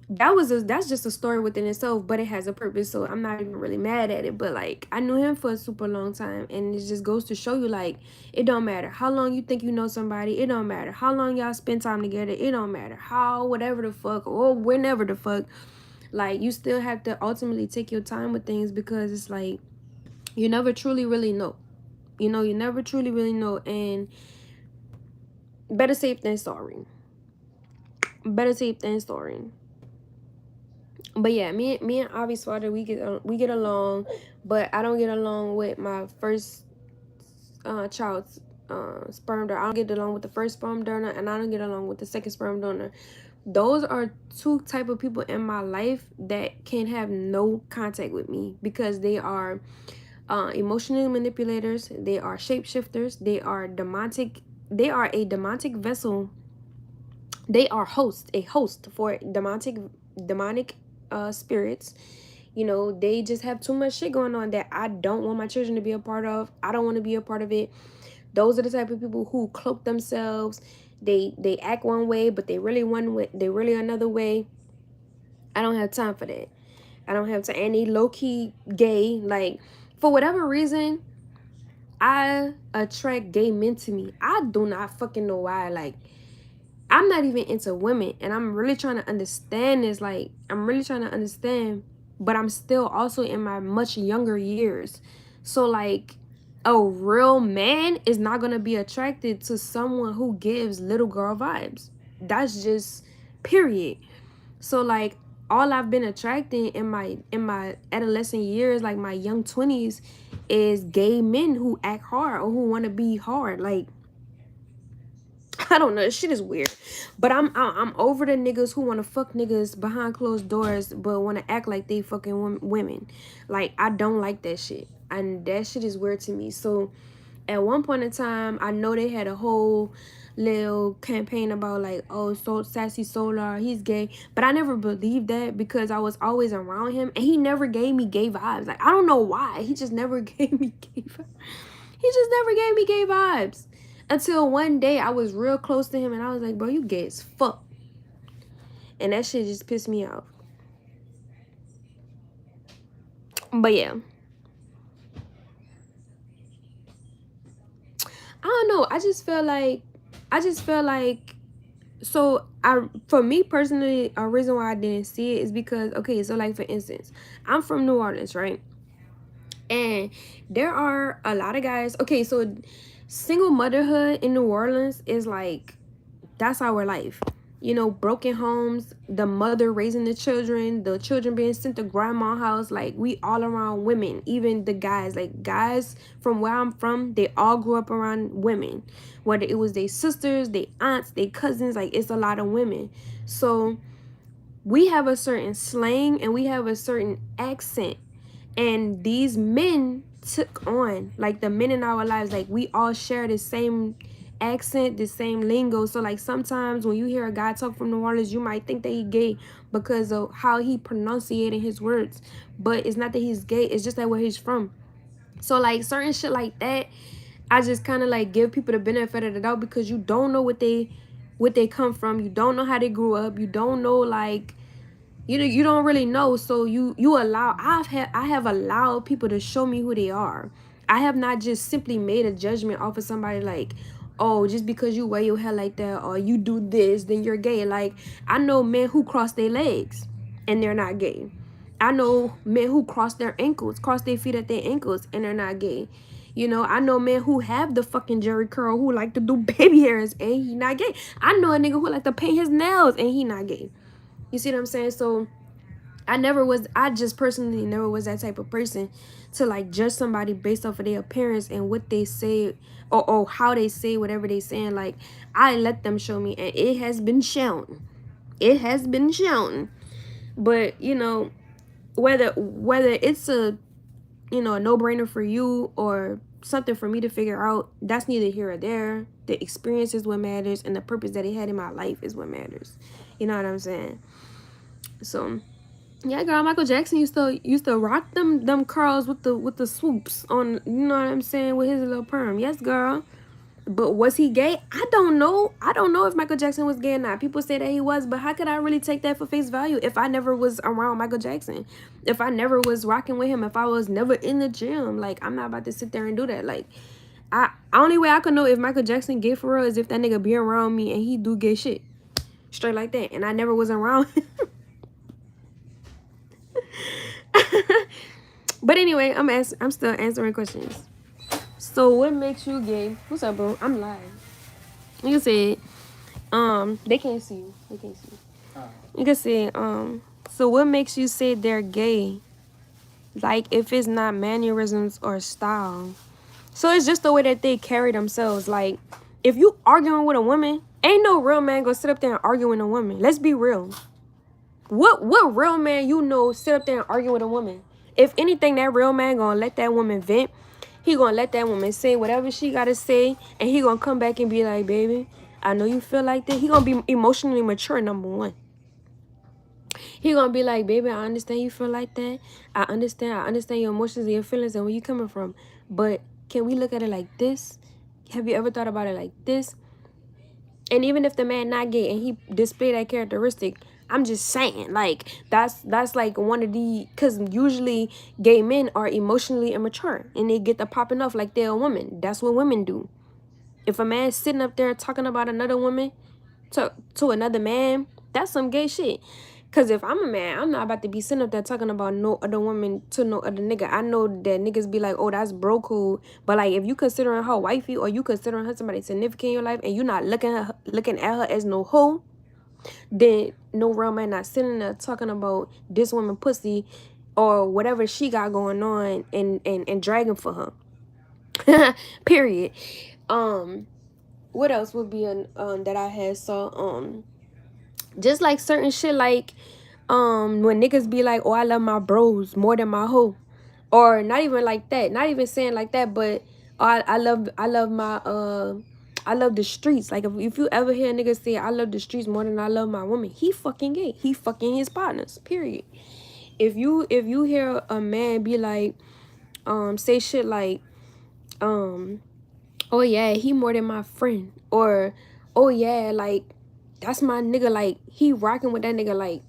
Speaker 1: that's just a story within itself, but it has a purpose. So I'm not even really mad at it. But like I knew him for a super long time, and it just goes to show you like it don't matter how long you think you know somebody. It don't matter how long y'all spend time together. It don't matter how whatever the fuck or whenever the fuck. Like you still have to ultimately take your time with things because it's like you never truly really know. You know, you never truly really know, and better safe than sorry. Better safe than sorry. But yeah, me and Avi's father, we get along, but I don't get along with my first child's sperm donor. I don't get along with the first sperm donor, and I don't get along with the second sperm donor. Those are two type of people in my life that can have no contact with me because they are emotional manipulators. They are shapeshifters. They are demonic. They are a demonic vessel. They are a host for demonic spirits. You know, they just have too much shit going on that I don't want my children to be a part of. I don't want to be a part of it. Those are the type of people who cloak themselves. They act one way, but they really one way. They really another way. I don't have time for that. I don't have to. And they low key gay. Like for whatever reason, I attract gay men to me. I do not fucking know why. Like, I'm not even into women, and I'm really trying to understand this. Like, I'm really trying to understand, but I'm still also in my much younger years. So, like, a real man is not gonna be attracted to someone who gives little girl vibes. That's just period. So, like, all I've been attracting in my adolescent years, like my young 20s, is gay men who act hard or who want to be hard. Like, I don't know, this shit is weird. But I'm over the niggas who want to fuck niggas behind closed doors but want to act like they fucking women. Like, I don't like that shit, and that shit is weird to me. So at one point in time, I know they had a whole little campaign about like, oh, so Sassy Solar, he's gay, but I never believed that because I was always around him and he never gave me gay vibes. Like, I don't know why, he just never gave me gay vibes. He just never gave me gay vibes until one day I was real close to him and I was like, bro, you gay as fuck, and that shit just pissed me off. But yeah, I don't know, I just feel like so for me personally, a reason why I didn't see it is because, okay, so like for instance, I'm from New Orleans, right? And there are a lot of guys. Okay, so single motherhood in New Orleans is like, that's our life. You know, broken homes, the mother raising the children being sent to grandma's house. Like, we all around women, even the guys. Like, guys from where I'm from, they all grew up around women. Whether it was their sisters, their aunts, their cousins, like, it's a lot of women. So we have a certain slang and we have a certain accent, and these men took on, like, the men in our lives, like, we all share the same accent, the same lingo. So like, sometimes when you hear a guy talk from New Orleans, you might think that he gay because of how he pronunciating his words, but it's not that he's gay, it's just that where he's from. So like, certain shit like that, I just kind of like give people the benefit of the doubt because you don't know what they come from, you don't know how they grew up, you don't know, like, you don't really know. So you allow, I have allowed people to show me who they are. I have not just simply made a judgment off of somebody like, oh, just because you wear your hair like that or you do this, then you're gay. Like, I know men who cross their legs and they're not gay. I know men who cross their ankles, cross their feet at their ankles, and they're not gay. You know, I know men who have the fucking Jerry curl who like to do baby hairs and he not gay. I know a nigga who like to paint his nails and he not gay. You see what I'm saying? So I just personally never was that type of person to like judge somebody based off of their appearance and what they say, or how they say whatever they saying. Like, I let them show me, and it has been shown. It has been shown. But, you know, whether it's a, you know, a no-brainer for you or something for me to figure out, that's neither here or there. The experience is what matters, and the purpose that it had in my life is what matters. You know what I'm saying? So yeah, girl, Michael Jackson used to rock them curls with the swoops on, you know what I'm saying, with his little perm. Yes, girl. But was he gay? I don't know. I don't know if Michael Jackson was gay or not. People say that he was, but how could I really take that for face value if I never was around Michael Jackson? If I never was rocking with him, if I was never in the gym, like, I'm not about to sit there and do that. Like, only way I could know if Michael Jackson gay for real is if that nigga be around me and he do gay shit. Straight like that. And I never was around him. But anyway, I'm still answering questions. So what makes you gay? What's up, bro? I'm live. You can say it. They can't see you. They can't see you. You can say so what makes you say they're gay? Like, if it's not mannerisms or style. So it's just the way that they carry themselves. Like, if you arguing with a woman, ain't no real man gonna sit up there and argue with a woman. Let's be real. What real man you know sit up there and argue with a woman? If anything, that real man gonna let that woman vent. He gonna let that woman say whatever she gotta say, and he gonna come back and be like, baby, I know you feel like that. He gonna be emotionally mature, number one. He gonna be like, baby, I understand you feel like that. I understand your emotions and your feelings and where you coming from. But can we look at it like this? Have you ever thought about it like this? And even if the man not gay and he display that characteristic, I'm just saying, like, that's like one of the, because usually gay men are emotionally immature and they get to popping off like they're a woman. That's what women do. If a man's sitting up there talking about another woman to another man, that's some gay shit. Cause if I'm a man, I'm not about to be sitting up there talking about no other woman to no other nigga. I know that niggas be like, oh, that's bro code. But like, if you considering her wifey or you considering her somebody significant in your life and you not looking at her as no hoe, then no real man not sitting there talking about this woman pussy or whatever she got going on and dragging for her. Period. What else would be that I had saw just like certain shit, like when niggas be like, oh, I love my bros more than my hoe, or not even like that, not even saying like that, but oh, I love my I love the streets. Like if you ever hear a nigga say I love the streets more than I love my woman, he fucking gay. He fucking his partners. Period. If you hear a man be like say shit like oh yeah, he more than my friend, or oh yeah, like that's my nigga, like he rocking with that nigga, like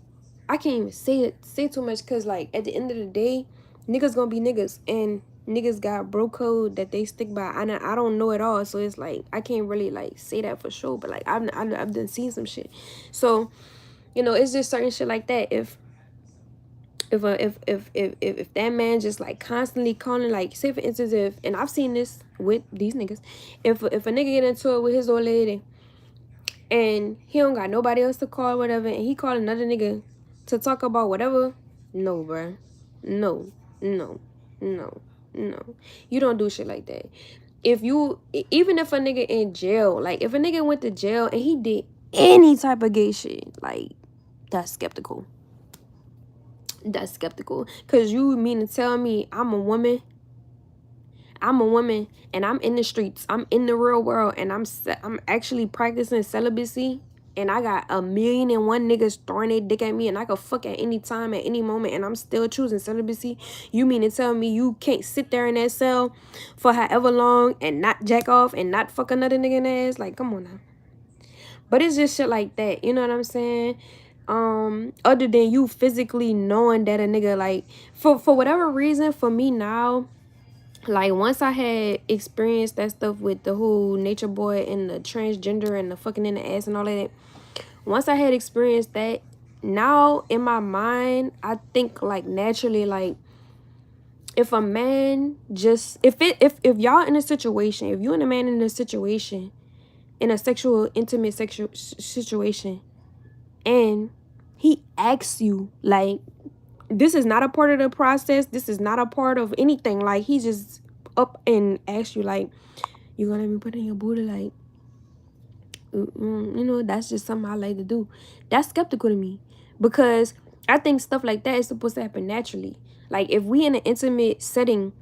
Speaker 1: I can't even say too much, because like at the end of the day, niggas gonna be niggas, and niggas got bro code that they stick by. I don't know it all, so it's like I can't really like say that for sure, but like I've done seen some shit. So you know, it's just certain shit like that. If that man just like constantly calling, like say for instance, if, and I've seen this with these niggas, if a nigga get into it with his old lady and he don't got nobody else to call, whatever, and he call another nigga to talk about whatever, no, bruh, no, no, no, no, you don't do shit like that. If you, even if a nigga in jail, like if a nigga went to jail and he did any type of gay shit, like that's skeptical. That's skeptical, because you mean to tell me I'm a woman and I'm in the streets, I'm in the real world, and I'm actually practicing celibacy, and I got 1,000,001 niggas throwing their dick at me, and I could fuck at any time, at any moment, and I'm still choosing celibacy? You mean to tell me you can't sit there in that cell for however long and not jack off and not fuck another nigga in the ass? Like, come on now. But it's just shit like that, you know what I'm saying? Other than you physically knowing that a nigga, like, for whatever reason, for me now, like once I had experienced that stuff with the whole nature boy and the transgender and the fucking in the ass and all of that, once I had experienced that, now in my mind I think like naturally, like if a man just, if y'all in a situation, if you and a man in a situation, in a sexual intimate sexual situation, and he asks you, like, this is not a part of the process, this is not a part of anything, like he just up and asks you, like, you gonna be putting your booty, like, you know, that's just something I like to do. That's skeptical to me, because I think stuff like that is supposed to happen naturally. Like if we in an intimate setting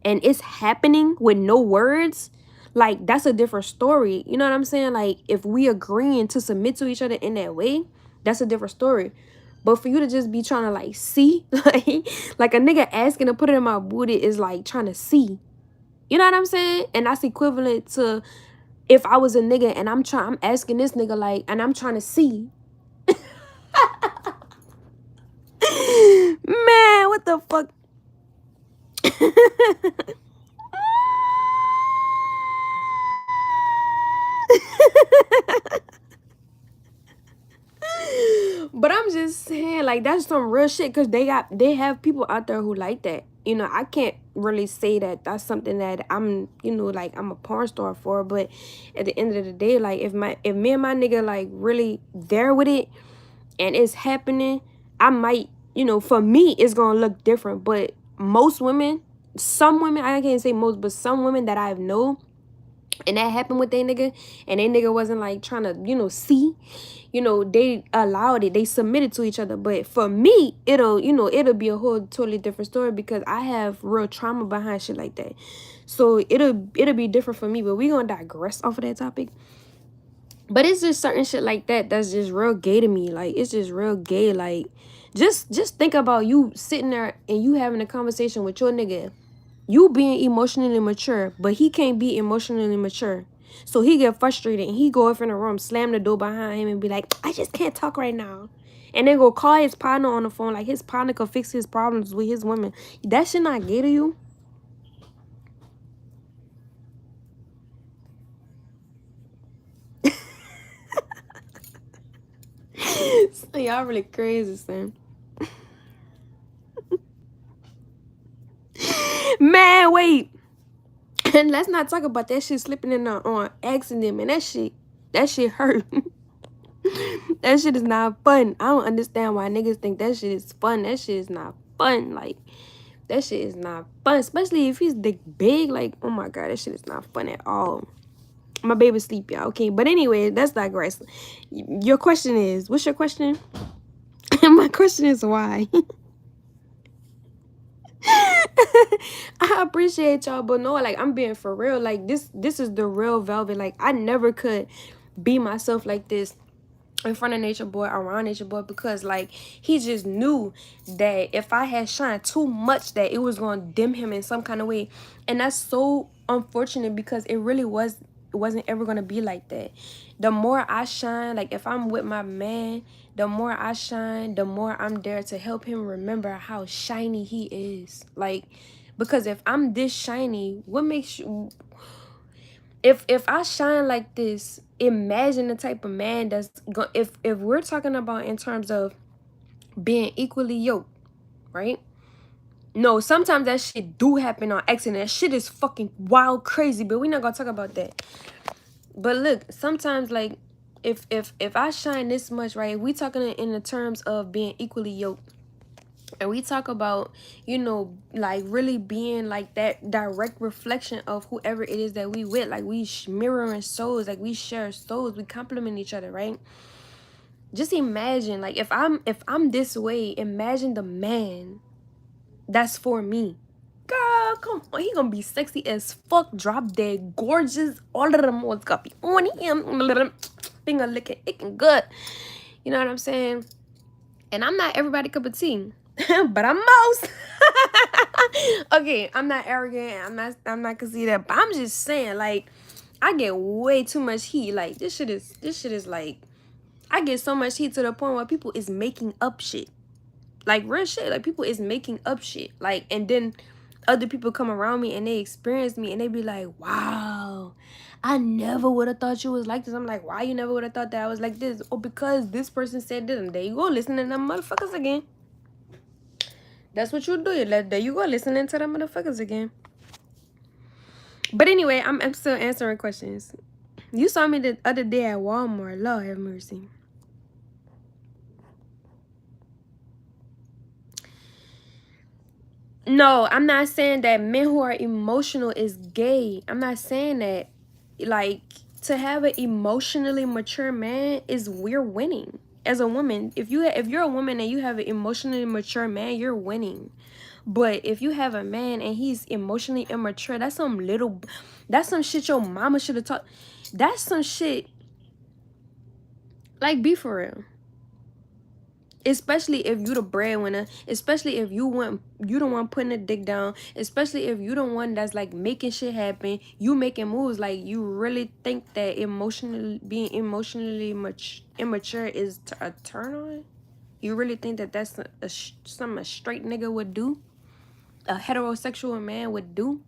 Speaker 1: and it's happening with no words, like that's a different story. You know what I'm saying? Like if we agreeing to submit to each other in that way, that's a different story. But for you to just be trying to like see, like a nigga asking to put it in my booty is like trying to see. You know what I'm saying? And that's equivalent to if I was a nigga and I'm asking this nigga, like, and I'm trying to see. Man, what the fuck? But I'm just saying, like, that's some real shit, because they have people out there who like that. You know, I can't really say that that's something that I'm, you know, like I'm a porn star for, but at the end of the day, like if me and my nigga like really there with it and it's happening, I might, you know, for me it's gonna look different. But most women, some women, I can't say most, but some women that I've known, and that happened with their nigga, and their nigga wasn't like trying to, you know, see, you know, they allowed it, they submitted to each other. But for me, it'll, you know, it'll be a whole totally different story, because I have real trauma behind shit like that. So it'll be different for me. But we gonna digress off of that topic. But it's just certain shit like that that's just real gay to me. Like it's just real gay. Like just think about you sitting there and you having a conversation with your nigga, you being emotionally mature, but he can't be emotionally mature. So he get frustrated and he go up in the room, slam the door behind him and be like, I just can't talk right now. and then go call his partner on the phone like his partner could fix his problems with his women. That shit not gay to you? So y'all really crazy, son. Man, wait. And let's not talk about that shit slipping in on accident, man. That shit hurt. That shit is not fun. I don't understand why niggas think that shit is fun. That shit is not fun. Like, that shit is not fun. Especially if he's dick big. Like, oh my god, that shit is not fun at all. My baby's sleep, y'all. Okay, but anyway, that's digress. Your question is, what's your question? My question is why. I appreciate y'all, but no, like, I'm being for real. Like, this is the real Velvet. Like, I never could be myself like this in front of Nature Boy, around Nature Boy, because like he just knew that if I had shined too much that it was going to dim him in some kind of way. And that's so unfortunate because it wasn't ever going to be like that. The more I shine, like if I'm with my man, the more I shine, the more I'm there to help him remember how shiny he is. Like, because if I'm this shiny, what makes you, if I shine like this, imagine the type of man that's going, if we're talking about in terms of being equally yoked, right? No, sometimes that shit do happen on accident. That shit is fucking wild crazy, but we're not gonna talk about that. But look, sometimes like if I shine this much, right, we talking in the terms of being equally yoked, and we talk about, you know, like really being like that direct reflection of whoever it is that we with, like we mirroring souls, like we share souls, we complement each other, right? Just imagine, like if I'm this way, imagine the man that's for me. God, come on, he gonna be sexy as fuck, drop dead gorgeous, all of them ones gonna be on him, finger licking, icking good, you know what I'm saying? And I'm not everybody cup of tea. But I'm most. Okay, I'm not arrogant. I'm not conceited. But I'm just saying, like, I get way too much heat. Like, this shit is like, I get so much heat to the point where people is making up shit. Like, real shit. Like, people is making up shit. Like, and then other people come around me and they experience me and they be like, wow, I never would have thought you was like this. I'm like, why you never would have thought that I was like this? Oh, because this person said this. And there you go, listening to them motherfuckers again. That's what you do. There you go, listening to them motherfuckers again. But anyway, I'm still answering questions. You saw me the other day at Walmart. Lord have mercy. No, I'm not saying that men who are emotional is gay. I'm not saying that. Like, to have an emotionally mature man is, we're winning. As a woman, if you're a woman and you have an emotionally mature man, you're winning. But if you have a man and he's emotionally immature, that's some shit your mama should have taught. That's some shit. Like, be for real. Especially if you the breadwinner, especially if you the one putting the dick down, especially if you the one that's like making shit happen, you making moves. Like, you really think that being emotionally immature is a turn on? You really think that that's something a straight nigga would do? A heterosexual man would do?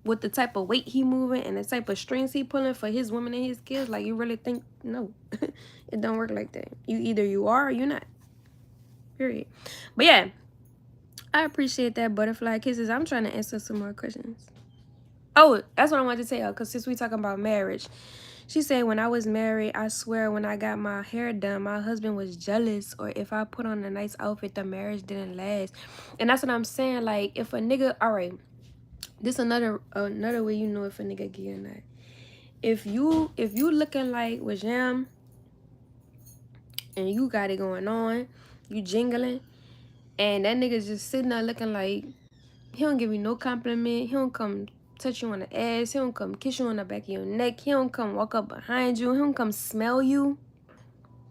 Speaker 1: With the type of weight he moving and the type of strings he pulling for his women and his kids? Like, you really think? No. It don't work like that. Either you are or you're not. Period. But yeah, I appreciate that, butterfly kisses. I'm trying to answer some more questions. Oh, that's what I wanted to tell you, because since we talking about marriage, she said, when I was married, I swear when I got my hair done, my husband was jealous, or if I put on a nice outfit, the marriage didn't last. And that's what I'm saying. Like, if a nigga, all right, this another way you know if a nigga gay or not. If you looking like Wajam and you got it going on, you jingling, and that nigga's just sitting there looking like, he don't give you no compliment, he don't come touch you on the ass, he don't come kiss you on the back of your neck, he don't come walk up behind you, he don't come smell you,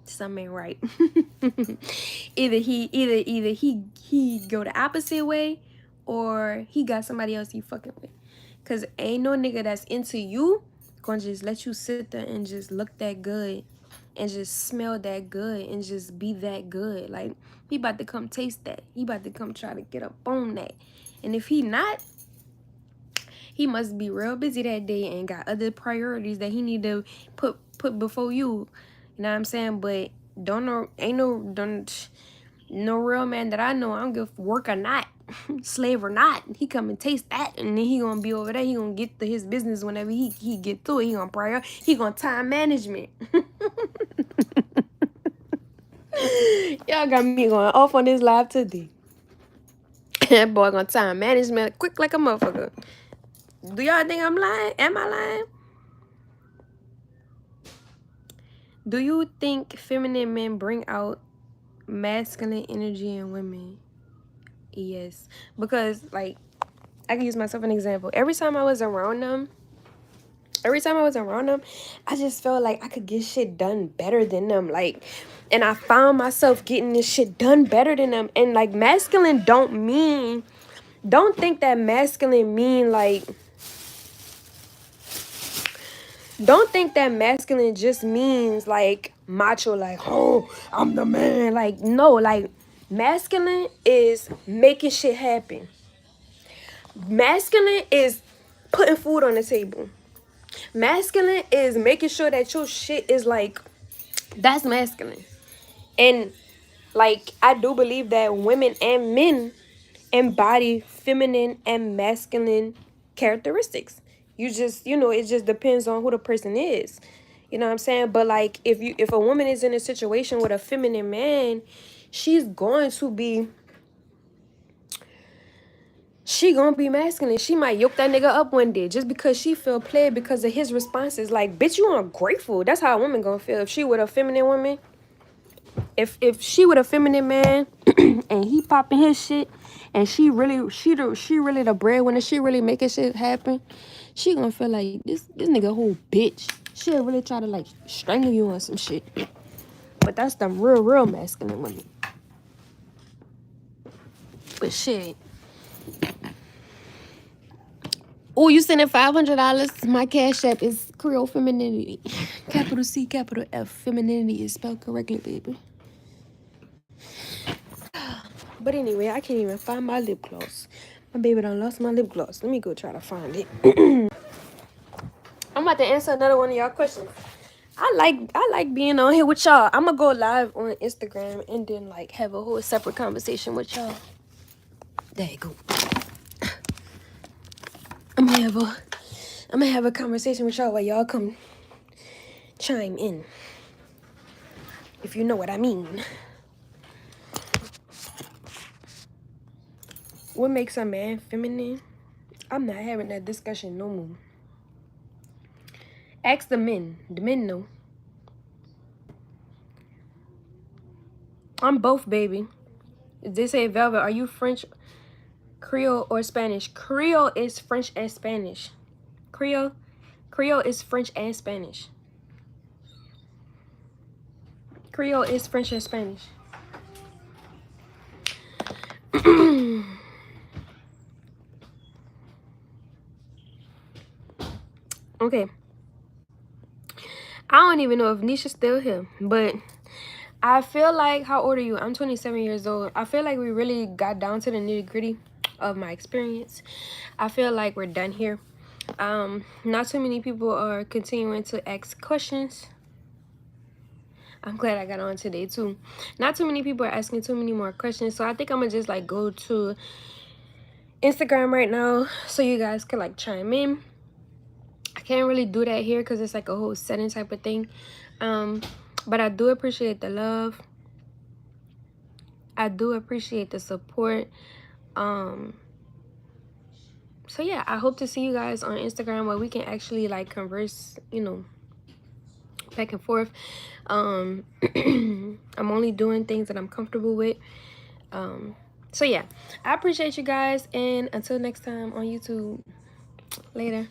Speaker 1: something ain't right. either he go the opposite way, or he got somebody else he fucking with. Cause ain't no nigga that's into you gonna just let you sit there and just look that good and just smell that good and just be that good. Like, he about to come taste that. He about to come try to get up on that. And if he not, he must be real busy that day and got other priorities that he need to put before you. You know what I'm saying? But ain't no real man that I know, I don't give a work or not, slave or not, he come and taste that, and then he gonna be over there, he gonna get to his business whenever he get through it. He gonna time management. Y'all got me going off on this live today. That boy gonna time management quick like a motherfucker. Do y'all think I'm lying? Am I lying? Do you think feminine men bring out masculine energy in women? Yes. Because, like, I can use myself an example. Every time I was around them, I just felt like I could get shit done better than them. Like, and I found myself getting this shit done better than them. And, like, masculine don't think that masculine mean, like, don't think that masculine just means, like, macho, like, oh, I'm the man. Like, no, like, masculine is making shit happen. Masculine is putting food on the table. Masculine is making sure that your shit is, like, that's masculine. And, like, I do believe that women and men embody feminine and masculine characteristics. It just depends on who the person is. You know what I'm saying? But, like, if a woman is in a situation with a feminine man, she's going to be masculine. She might yoke that nigga up one day just because she feel played because of his responses. Like, bitch, you ungrateful. That's how a woman gonna feel if she with a feminine woman. If she with a feminine man and he popping his shit and she really the breadwinner, she really making shit happen, she gonna feel like this nigga whole bitch. She'll really try to, like, strangle you on some shit. But that's the real masculine women. But shit. Oh, you sending $500? My cash app is Creole Femininity. Capital C, capital F. Femininity is spelled correctly, baby. But anyway, I can't even find my lip gloss. My baby done lost my lip gloss. Let me go try to find it. I'm about to answer another one of y'all questions. I like being on here with y'all. I'm gonna go live on Instagram and then, like, have a whole separate conversation with y'all. There you go. I'm gonna have a conversation with y'all while y'all come chime in. If you know what I mean. What makes a man feminine? I'm not having that discussion no more. Ask the men. The men know. I'm both, baby. They say, Velvet, are you French, Creole, or Spanish? Creole is French and Spanish. Creole is French and Spanish. Creole is French and Spanish. Okay. I don't even know if Nisha's still here, but I feel like, how old are you? I'm 27 years old. I feel like we really got down to the nitty-gritty of my experience. I feel like we're done here. Not too many people are continuing to ask questions. I'm glad I got on today too. Not too many people are asking too many more questions, so I think I'm gonna just, like, go to Instagram right now so you guys can, like, chime in. I can't really do that here because it's, like, a whole setting type of thing. But I do appreciate the love. I do appreciate the support. So yeah, I hope to see you guys on Instagram where we can actually, like, converse, you know, back and forth. I'm only doing things that I'm comfortable with. So yeah, I appreciate you guys, and until next time on YouTube, later.